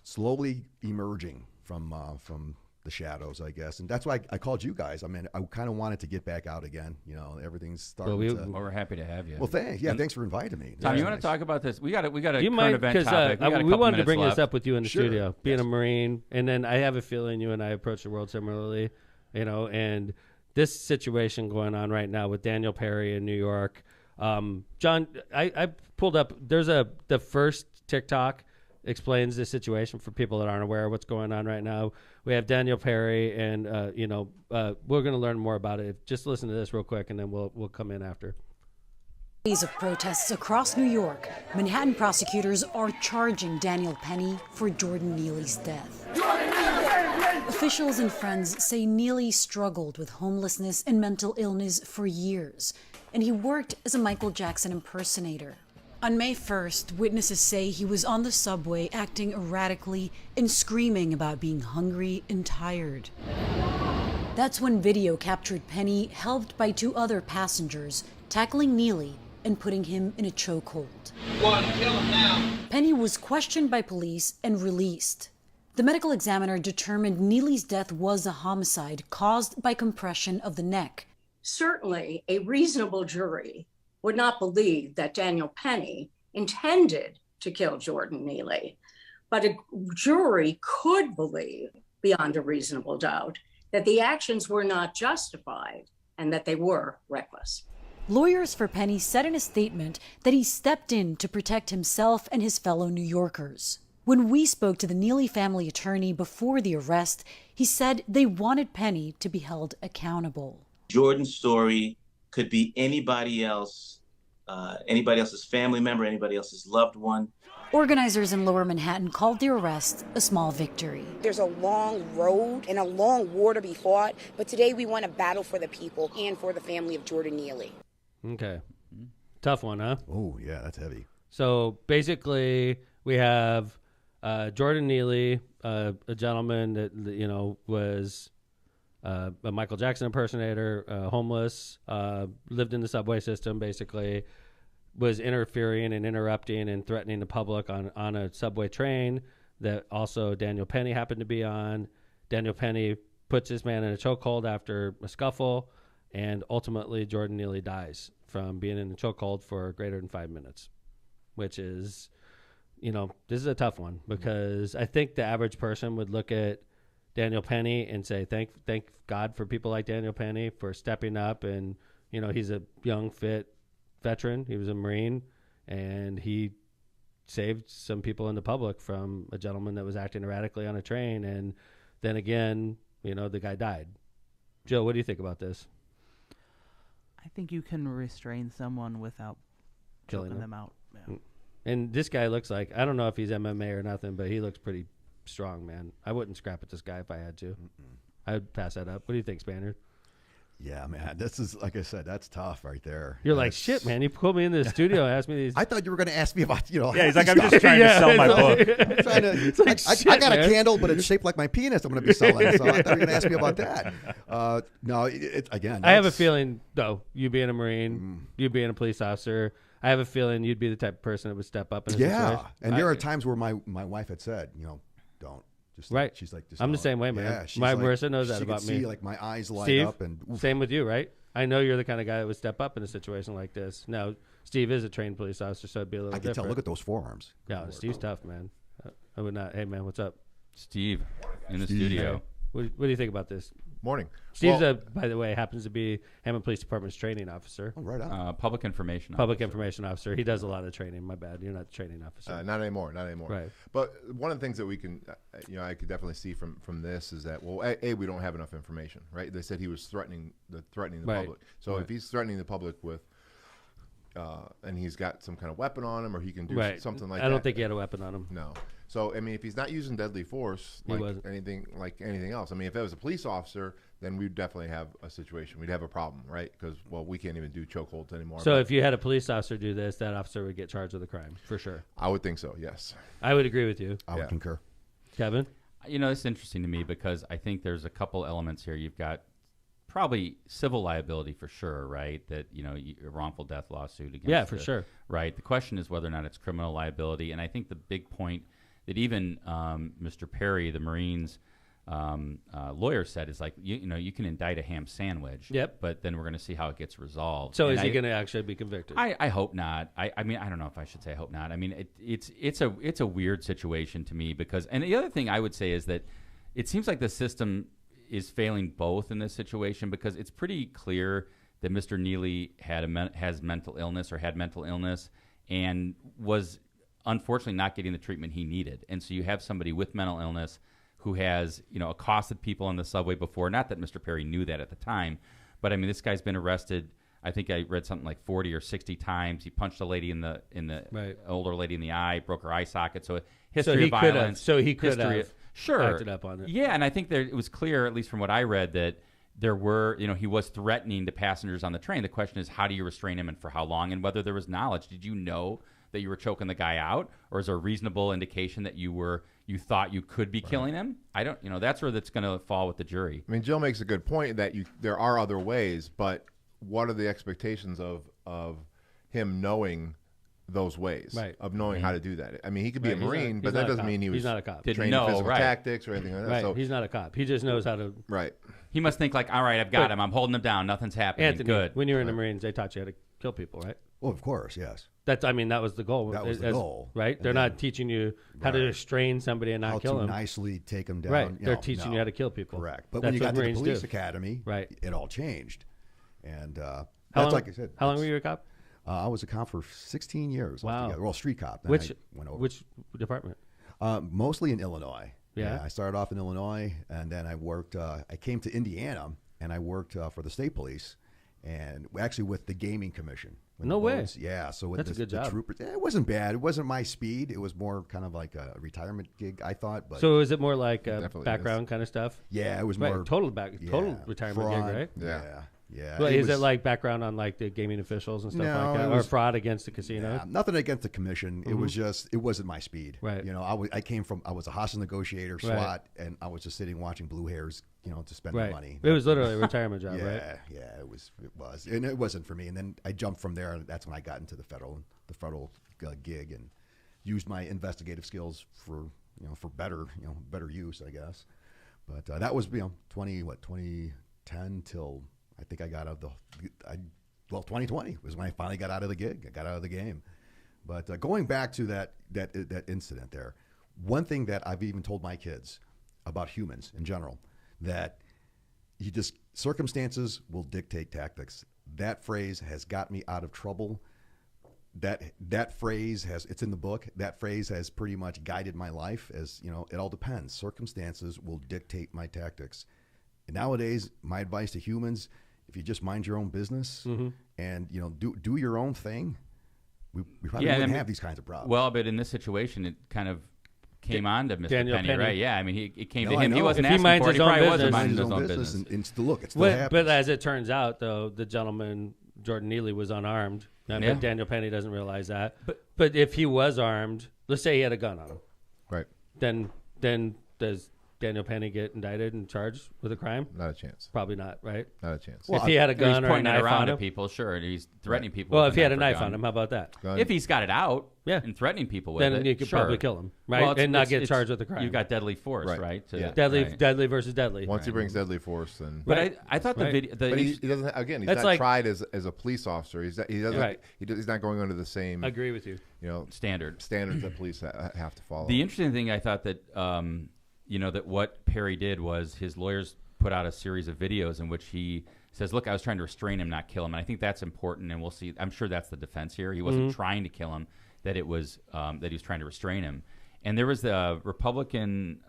slowly emerging from the shadows, I guess, and that's why I called you guys. I mean, I kind of wanted to get back out again. You know, everything's starting to. Well, we're happy to have you. Well, thanks. Yeah, thanks for inviting me. Tom, That's you want nice. to talk about this? We got a You current might, event because topic. we wanted to bring left. this up with you in the Sure. studio, being Yes. a Marine, and then I have a feeling you and I approach the world similarly, and this situation going on right now with Daniel Perry in New York. John, I pulled up, the first TikTok explains the situation for people that aren't aware of what's going on right now. We have Daniel Perry, and we're going to learn more about it. Just listen to this real quick, and then we'll come in after. Days of protests across New York, Manhattan prosecutors are charging Daniel Penny for Jordan Neely's death. Officials and friends say Neely struggled with homelessness and mental illness for years, and he worked as a Michael Jackson impersonator. On May 1st, witnesses say he was on the subway acting erratically and screaming about being hungry and tired. That's when video captured Penny, helped by two other passengers, tackling Neely and putting him in a chokehold. Penny was questioned by police and released. The medical examiner determined Neely's death was a homicide caused by compression of the neck. Certainly, a reasonable jury would not believe that Daniel Penny intended to kill Jordan Neely, but a jury could believe, beyond a reasonable doubt, that the actions were not justified and that they were reckless. Lawyers for Penny said in a statement that he stepped in to protect himself and his fellow New Yorkers. When we spoke to the Neely family attorney before the arrest, he said they wanted Penny to be held accountable. Jordan's story could be anybody else's family member, anybody else's loved one. Organizers in Lower Manhattan called the arrest a small victory. There's a long road and a long war to be fought, but today we want to battle for the people and for the family of Jordan Neely. Okay. Tough one, huh? Oh, yeah, that's heavy. So basically, we have Jordan Neely, a gentleman that was a Michael Jackson impersonator, homeless, lived in the subway system, basically, was interfering and interrupting and threatening the public on a subway train that also Daniel Penny happened to be on. Daniel Penny puts this man in a chokehold after a scuffle, and ultimately Jordan Neely dies from being in a chokehold for greater than 5 minutes, which is, this is a tough one because I think the average person would look at Daniel Penny and say, thank God for people like Daniel Penny for stepping up. And, he's a young, fit veteran. He was a Marine, and he saved some people in the public from a gentleman that was acting erratically on a train. And then again, the guy died. Joe, what do you think about this? I think you can restrain someone without Killing choking them. them out. Yeah. And this guy looks like, I don't know if he's MMA or nothing, but he looks pretty strong, man. I wouldn't scrap at this guy if I had to. I'd pass that up. What do you think, Spaniard? Yeah, man, this is, like I said, that's tough right there. You're like, shit, man. You pulled me into the studio and asked me these. I thought you were going to ask me about, Yeah, he's like, I'm just trying to sell my book. I got a candle, but it's shaped like my penis. I'm going to be selling. So I thought you were going to ask me about that. No, again. I have a feeling, though, you being a Marine, you being a police officer, I have a feeling you'd be the type of person that would step up in a situation. And there are times where my wife had said, don't. Just right. She's like, I'm the same way, man. Yeah, my like, Marissa knows that about me. See, like my eyes light Steve, up, and same with you, right? I know you're the kind of guy that would step up in a situation like this. Now, Steve is a trained police officer, so it'd be a little different. I can tell. Look at those forearms. Yeah, Steve's tough, man. I would not. Hey, man, what's up? Steve in the studio. What do you think about this? Morning. Steve's by the way, happens to be Hammond Police Department's training officer. Oh, right on. Public information officer. He does a lot of training. My bad. You're not the training officer. Not anymore. Right. But one of the things that we can, I could definitely see from this is that, well, we don't have enough information, right? They said he was threatening the public. So if he's threatening the public with, and he's got some kind of weapon on him, or he can do something like that. I don't think he had a weapon on him. No. So, I mean, if he's not using deadly force, like anything else, I mean, if it was a police officer, then we'd definitely have a situation. We'd have a problem, right? Because, we can't even do chokeholds anymore. So if you had a police officer do this, that officer would get charged with a crime, for sure. I would think so, yes. I would agree with you. I would concur. Kevin? It's interesting to me because I think there's a couple elements here. You've got probably civil liability for sure, right? That, a wrongful death lawsuit against sure. Right. The question is whether or not it's criminal liability. And I think the big point that even Mr. Perry, the Marines lawyer, said is like, you can indict a ham sandwich. Yep. But then we're going to see how it gets resolved. So is he going to actually be convicted? I hope not. I mean, I don't know if I should say I hope not. I mean, it's a weird situation to me because, and the other thing I would say is that it seems like the system is failing both in this situation because it's pretty clear that Mr. Neely has mental illness or had mental illness and was unfortunately not getting the treatment he needed. And so you have somebody with mental illness who has, accosted people on the subway before. Not that Mr. Perry knew that at the time, but I mean, this guy's been arrested. I think I read something like 40 or 60 times. He punched a lady in the older lady in the eye, broke her eye socket. So history of violence. He could have acted up on it. Yeah, and I think it was clear, at least from what I read, that there were, he was threatening the passengers on the train. The question is, how do you restrain him and for how long, and whether there was knowledge. Did you know that you were choking the guy out, or is there a reasonable indication that you thought you could be killing him? I don't, that's where that's going to fall with the jury. I mean, Jill makes a good point that there are other ways, but what are the expectations of him knowing those ways, of knowing how to do that? I mean, he could be a Marine, but that doesn't mean he was not a cop. Trained in physical tactics or anything like that. Right. So, he's not a cop. He just knows how to. Right. He must think like, all right, I've got him. I'm holding him down. Nothing's happening. Anthony, good. When you were in the Marines, they taught you how to kill people, right? Well, of course, yes. That was the goal. That was the goal, right? They're not teaching you how to restrain somebody and not kill them. How to nicely take them down. Right. They're teaching you how to kill people. Correct. But when you got to the police academy, it all changed. And like I said. How long were you a cop? I was a cop for 16 years. Wow. Altogether. Well, street cop. Then Which I went over. Which department? Mostly in Illinois. Yeah. I started off in Illinois, and then I worked. I came to Indiana, and I worked for the state police, and actually with the gaming commission. No way. Yeah. So with that's a good job. Troopers, it wasn't bad. It wasn't my speed. It was more kind of like a retirement gig, I thought. But so is it more like background kind of stuff? Yeah, it was more total retirement fraud, gig, right? Yeah. Yeah. Well, is it like background on like the gaming officials and stuff like that, or fraud against the casino? Yeah, nothing against the commission. It was just it wasn't my speed. Right. I was a hostage negotiator, SWAT, and I was just sitting watching blue hairs, to spend the money. It was literally a retirement job, right? Yeah, it was, and it wasn't for me. And then I jumped from there, and that's when I got into the federal gig and used my investigative skills for better use, I guess. But that was 2010 till. I think I got out of 2020 was when I finally got out of the gig. I got out of the game. But going back to that incident there, one thing that I've even told my kids about humans in general, that circumstances will dictate tactics. That phrase has got me out of trouble. That phrase it's in the book. That phrase has pretty much guided my life. As it all depends. Circumstances will dictate my tactics. And nowadays, my advice to humans: if you just mind your own business and do your own thing, we probably wouldn't have these kinds of problems. Well, but in this situation, it kind of came on to Mr. Daniel Penny, Penny. right? Yeah, I mean, it came No, to I him. He know. wasn't If he asking minds for it. his He own probably business, wasn't minding Mind his own business. and look, it still But happens. as it turns out, though, the gentleman, Jordan Neely, was unarmed. Yeah. But Daniel Penny doesn't realize that. But if he was armed, let's say he had a gun on him, Right. then does Daniel Penny get indicted and charged with a crime? Not a chance. Probably not, right? Not a chance. If he had a He's gun or a pointing it knife around on at him. people, sure. And he's threatening people. Well, with if he had a knife or knife gun. on him, how about that? Gun. If he's got it out, Yeah. and threatening people with Then it, you could sure. probably kill him, right? Well, And not get charged with the crime. You've got deadly force, Right. right? Yeah. Deadly versus deadly. Once he brings deadly force, then. But I thought the Right. video. But he doesn't. Again, he's That's not like- tried as a police officer. He doesn't. Right. He's not going under the same. I agree with you. standards that police have to follow. The interesting thing I thought that that what Perry did was his lawyers put out a series of videos in which he says, "Look, I was trying to restrain him, not kill him," and I think that's important. And we'll see. I'm sure that's the defense here. He wasn't trying to kill him; that it was that he was trying to restrain him. And there was the Republican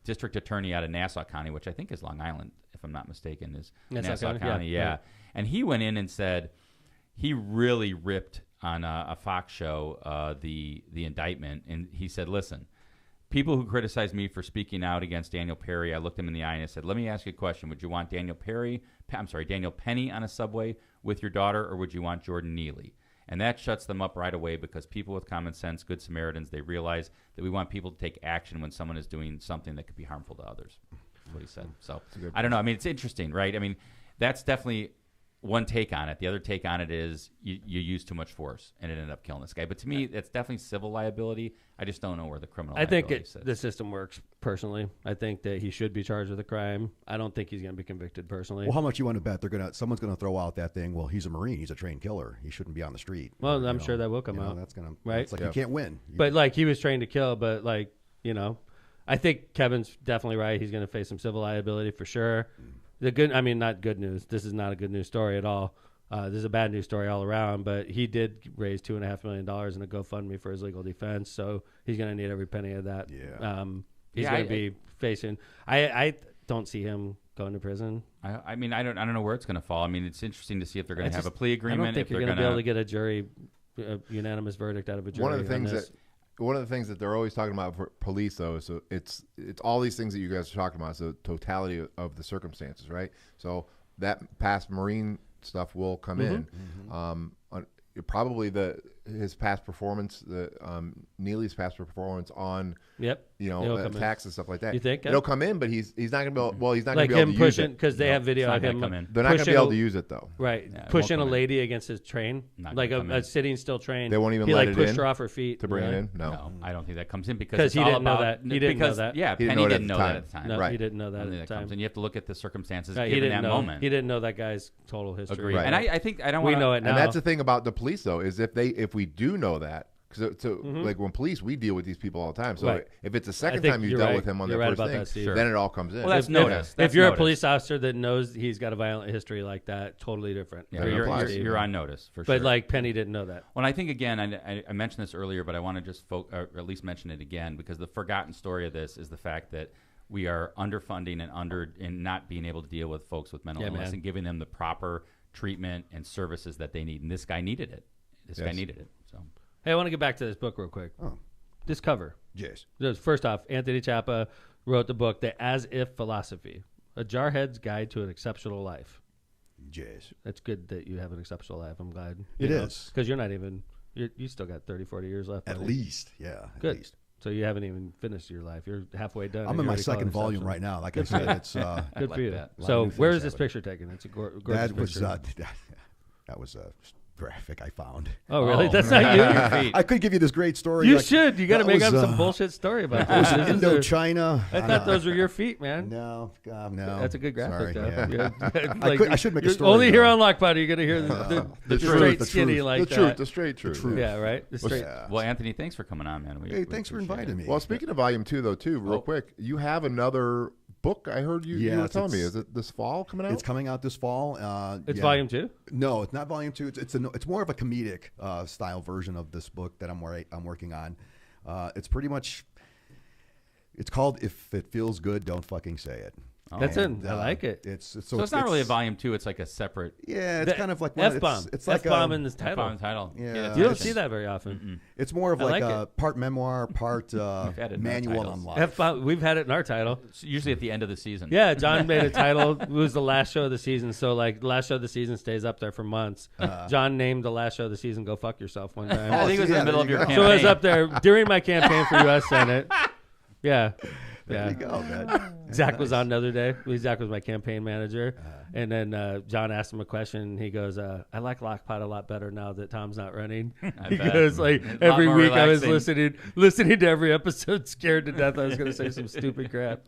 district attorney out of Nassau County, which I think is Long Island, if I'm not mistaken, is Nassau County. Yeah. Right. And he went in and said he really ripped on a Fox show the indictment, and he said, "Listen, people who criticize me for speaking out against Daniel Perry, I looked him in the eye and I said, let me ask you a question. Would you want Daniel Penny on a subway with your daughter, or would you want Jordan Neely?" And that shuts them up right away, because people with common sense, good Samaritans, they realize that we want people to take action when someone is doing something that could be harmful to others. That's what he said. So I don't know. I mean, it's interesting, right? I mean, that's definitely one take on it. The other take on it is you used too much force and it ended up killing this guy. But to me, it's definitely civil liability. I just don't know where the criminal liability sits. The system works, personally. I think that he should be charged with a crime. I don't think he's going to be convicted personally. Well, how much you want to bet someone's going to throw out that thing? Well, he's a Marine. He's a trained killer. He shouldn't be on the street. Well, I'm sure that will come out. That's going to right. It's like you can't win. But like he was trained to kill. But like I think Kevin's definitely right. He's going to face some civil liability for sure. Not good news. This is not a good news story at all. This is a bad news story all around, but he did raise $2.5 million in a GoFundMe for his legal defense, so he's going to need every penny of that. Yeah. He's going to be facing. I don't see him going to prison. I mean, I don't know where it's going to fall. I mean, it's interesting to see if they're going to have a plea agreement. I don't think if you're they're going to be able to get a jury, unanimous verdict out of a jury. One of the things that they're always talking about for police, though, so it's all these things that you guys are talking about. So the totality of the circumstances, right? So that past Marine stuff will come in. Probably his past performance, Neely's past performance on attacks and stuff like that. You think it'll come in, but he's not going to be able. Well, he's not like going to be able him to use pushing, it because they have video of him. They're not going to be able to use it though. Right, Yeah, pushing a lady against his train, like a sitting still train. They won't even he let like it pushed in her off her feet to bring it in. No, I don't think that comes in because he didn't know that. He didn't know that. Yeah, He Penny didn't know that at the time. No, Right. he didn't know that at the time. And you have to look at the circumstances Right, given that moment. He didn't know that guy's total history. Agreed. Right. And I think I don't We want know it now. And that's the thing about the police, though, is if we do know that, because like when police, we deal with these people all the time. So Right. if it's the second think time you you're dealt right. with him on You're that right first about thing, that, Steve. then it all comes in. Well, that's notice. If you're a police officer that knows he's got a violent history like that, totally different. Yeah, Then it applies. you're on notice for sure. But like Penny didn't know that. Well, I think again, I mentioned this earlier, but I want to just or at least mention it again, because the forgotten story of this is the fact that we are underfunding and not being able to deal with folks with mental illness and giving them the proper treatment and services that they need. And this guy needed it. This guy needed it. So, hey, I want to get back to this book real quick. This cover. Yes. First off, Anthony Chapa wrote the book, The As If Philosophy, A Jarhead's Guide to an Exceptional Life. Yes. That's good that you have an exceptional life. I'm glad. It is. Because you're not even, you still got 30, 40 years left. At least. Yeah. Good. At least. So you haven't even finished your life. You're halfway done. I'm in my second volume right now. Like I said, it's good for you. that. So where is this picture taken? It's a gorgeous picture. That was a graphic I found. Oh, really? That's not you? Your feet. I could give you this great story. You should. You got to that make up was, some bullshit story about It was this. Indochina. I thought those were your feet, man. No, God, no. That's a good graphic, Sorry, though. yeah. I should make a you're story. Only here though. on Lockpot are you going to hear the truth, straight the skinny truth. like the truth, that. the straight truth. truth. Yeah, right? The straight. Well, Anthony, thanks for coming on, man. Hey, thanks for inviting me. Well, speaking of volume 2, though, real quick, you have another book. I heard you were telling me. Is it this fall coming out? It's coming out this fall. It's volume 2? No, it's not volume 2. It's more of a comedic style version of this book that I'm working on. It's pretty much. It's called "If It Feels Good, Don't Fucking Say It." That's And, it. I like it. So it's not really a volume 2. It's like a separate. Yeah, it's kind of like F-bomb. It's like F-bomb a, in this title. F-bomb title. Yeah. You don't see that very often. It's more of I like like a part memoir, part manual on life. F-bomb. We've had it in our title. It's usually at the end of the season. Yeah, John made a title. It was the last show of the season. So like the last show of the season stays up there for months. John named the last show of the season "Go Fuck Yourself" one time. I think it was in the middle of your campaign. So it was up there during my campaign for U.S. Senate. Yeah. There you go, man. Zach was on the other day. Zach was my campaign manager. And then John asked him a question. And he goes, I like Lockpot a lot better now that Tom's not running. He goes, like, every week I was listening to every episode, scared to death I was going to say some stupid crap,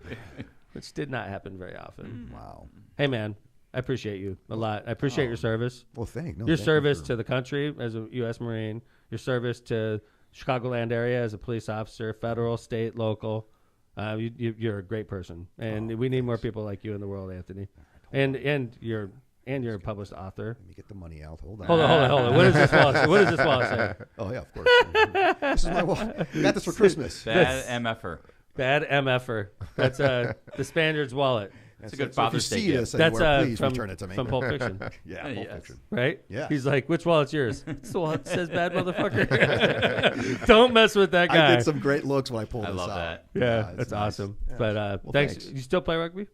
which did not happen very often. Wow. Hey, man, I appreciate you a lot. I appreciate your service. Well, thank your service to the country as a U.S. Marine, your service to Chicagoland area as a police officer, federal, state, local. You're a great person, and we need more people like you in the world, Anthony. And you're a published author. Let me get the money out. Hold on. Hold on. What is this wallet? What does this wallet say? Oh yeah, of course. This is my wallet. Got this for Christmas. Bad MFer. Bad MFer. That's the Spaniard's wallet. That's a good Father's Day gift. That's please from, return it to me. From Pulp Fiction. Yeah, Pulp Fiction. Right? Yeah. He's like, which wallet's yours? It's the wallet that says bad motherfucker. Don't mess with that guy. I did some great looks when I pulled this out. I love that. Yeah, that's nice. awesome. Yeah. But Well, thanks. You still play rugby?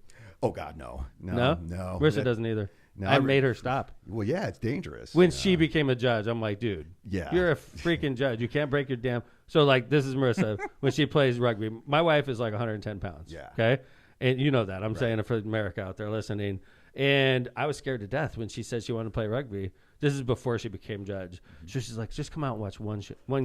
Oh God, no. No. Marissa doesn't either. No, I made her stop. Well, yeah, it's dangerous. When she became a judge, I'm like, dude, you're a freaking judge. You can't break your damn. So like, this is Marissa when she plays rugby. My wife is like 110 pounds. Yeah. Okay. And you know that. I'm saying it for America out there listening. And I was scared to death when she said she wanted to play rugby. This is before she became judge. So she's like, just come out and watch one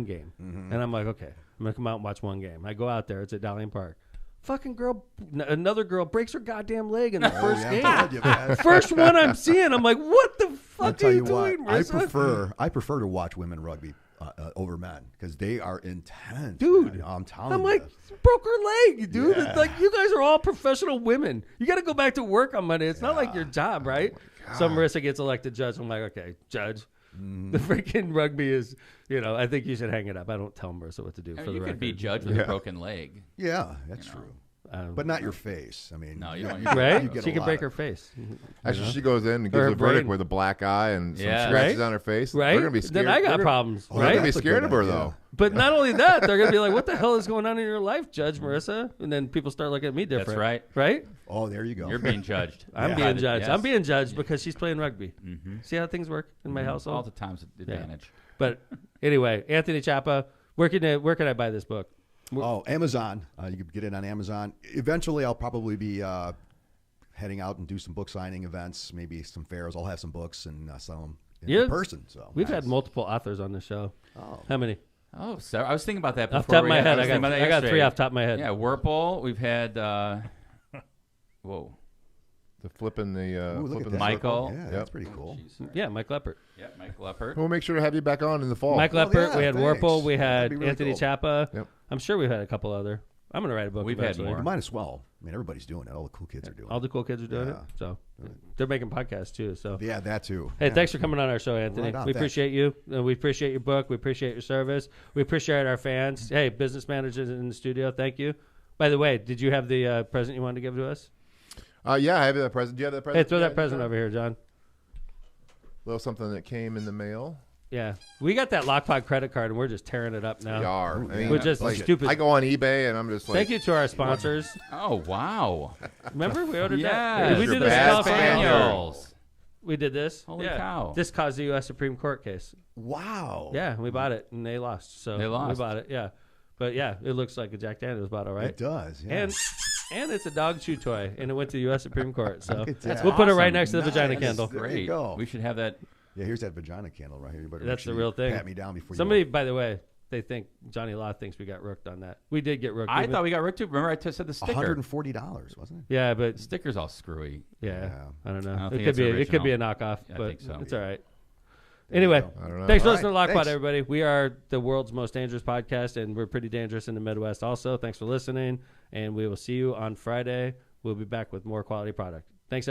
game. And I'm like, okay, I'm going to come out and watch one game. I go out there. It's at Dalian Park. Fucking girl, another girl breaks her goddamn leg in the first game. First one I'm seeing, I'm like, what the fuck are you doing, Marissa? I prefer to watch women rugby over men because they are intense, dude. Man. I'm telling I'm you. like, broke her leg, dude. Yeah. It's like, you guys are all professional women. You got to go back to work on Monday. It's not like your job, right? So Marissa gets elected judge. I'm like, okay, judge. The freaking rugby is, I think you should hang it up. I don't tell Marissa what to do. For the you record. could be judge with a broken leg. Yeah, that's true. But not your face. I mean, no, you don't. Right? You She can break her face. Actually, she goes in and gives a verdict with a black eye and some scratches on her face. Right? They're gonna be scared. Then I got problems. They're right? gonna be scared of her though. But not only that, they're gonna be like, "What the hell is going on in your life, Judge Marissa?" And then people start looking at me different. That's right. Right? Oh, there you go. You're being judged. I'm being judged. Yes. I'm being judged because she's playing rugby. See how things work in my household? All the time's advantage. Yeah. But anyway, Anthony Chapa, where can I buy this book? Oh, Amazon. You can get it on Amazon. Eventually, I'll probably be heading out and do some book signing events, maybe some fairs. I'll have some books and sell them in person. So we've had multiple authors on the show. Oh, how many? Oh, so I was thinking about that before. Off the top of my head, I got 3 off the top of my head. Yeah, Whirlpool. We've had. The flipping the Michael. Yeah, that's pretty cool. Yeah, Mike Leppert. Yeah, Mike Leppert. We'll make sure to have you back on in the fall. Mike Leppert. We had thanks. Whirlpool. We had really Anthony cool. Chapa. Yep. I'm sure we've had a couple other. I'm gonna write a book. We've had eventually. more. You might as well. I mean, everybody's doing it. All the cool kids are doing it. All the cool kids are doing it. So they're making podcasts too. So yeah, that too. Hey, Yeah. thanks for coming on our show, Anthony. Right on, We thanks. appreciate you. We appreciate your book. We appreciate your service. We appreciate our fans. Hey, business managers in the studio, thank you. By the way, did you have the present you wanted to give to us? Yeah, I have that present. Do you have that present? Hey, throw that present over here, John. A little something that came in the mail. Yeah, we got that Lockpod credit card, and we're just tearing it up now. We are. I mean, we're just stupid. I go on eBay, and I'm just like. Thank you to our sponsors. Oh wow! Remember we ordered that? Yeah, We did your this in bad California. Spaniards. We did this. Holy cow! This caused the U.S. Supreme Court case. Wow. Yeah, we bought it, and they lost. So They lost. We bought it. Yeah, but yeah, it looks like a Jack Daniels bottle, right? It does. Yeah. And it's a dog chew toy, and it went to the U.S. Supreme Court. So That's we'll put it right awesome. next to the vagina Nice. candle. There you Great. go. We should have that. Yeah, here's that vagina candle right here. You better That's make sure the real you thing. Pat me down before Somebody, you. by the way, they think Johnny Law thinks we got rooked on that. We did get rooked. I thought we got ripped too. Remember, I said the sticker. $140, wasn't it? Yeah, but The sticker's all screwy. yeah, I don't know. I don't It think could it's be. It could be a original. knockoff, I but think so. it's all right. Anyway, I don't know. thanks for All listening right, to Lockpod, thanks. everybody. We are the world's most dangerous podcast, and we're pretty dangerous in the Midwest also. Thanks for listening, and we will see you on Friday. We'll be back with more quality product. Thanks, everybody.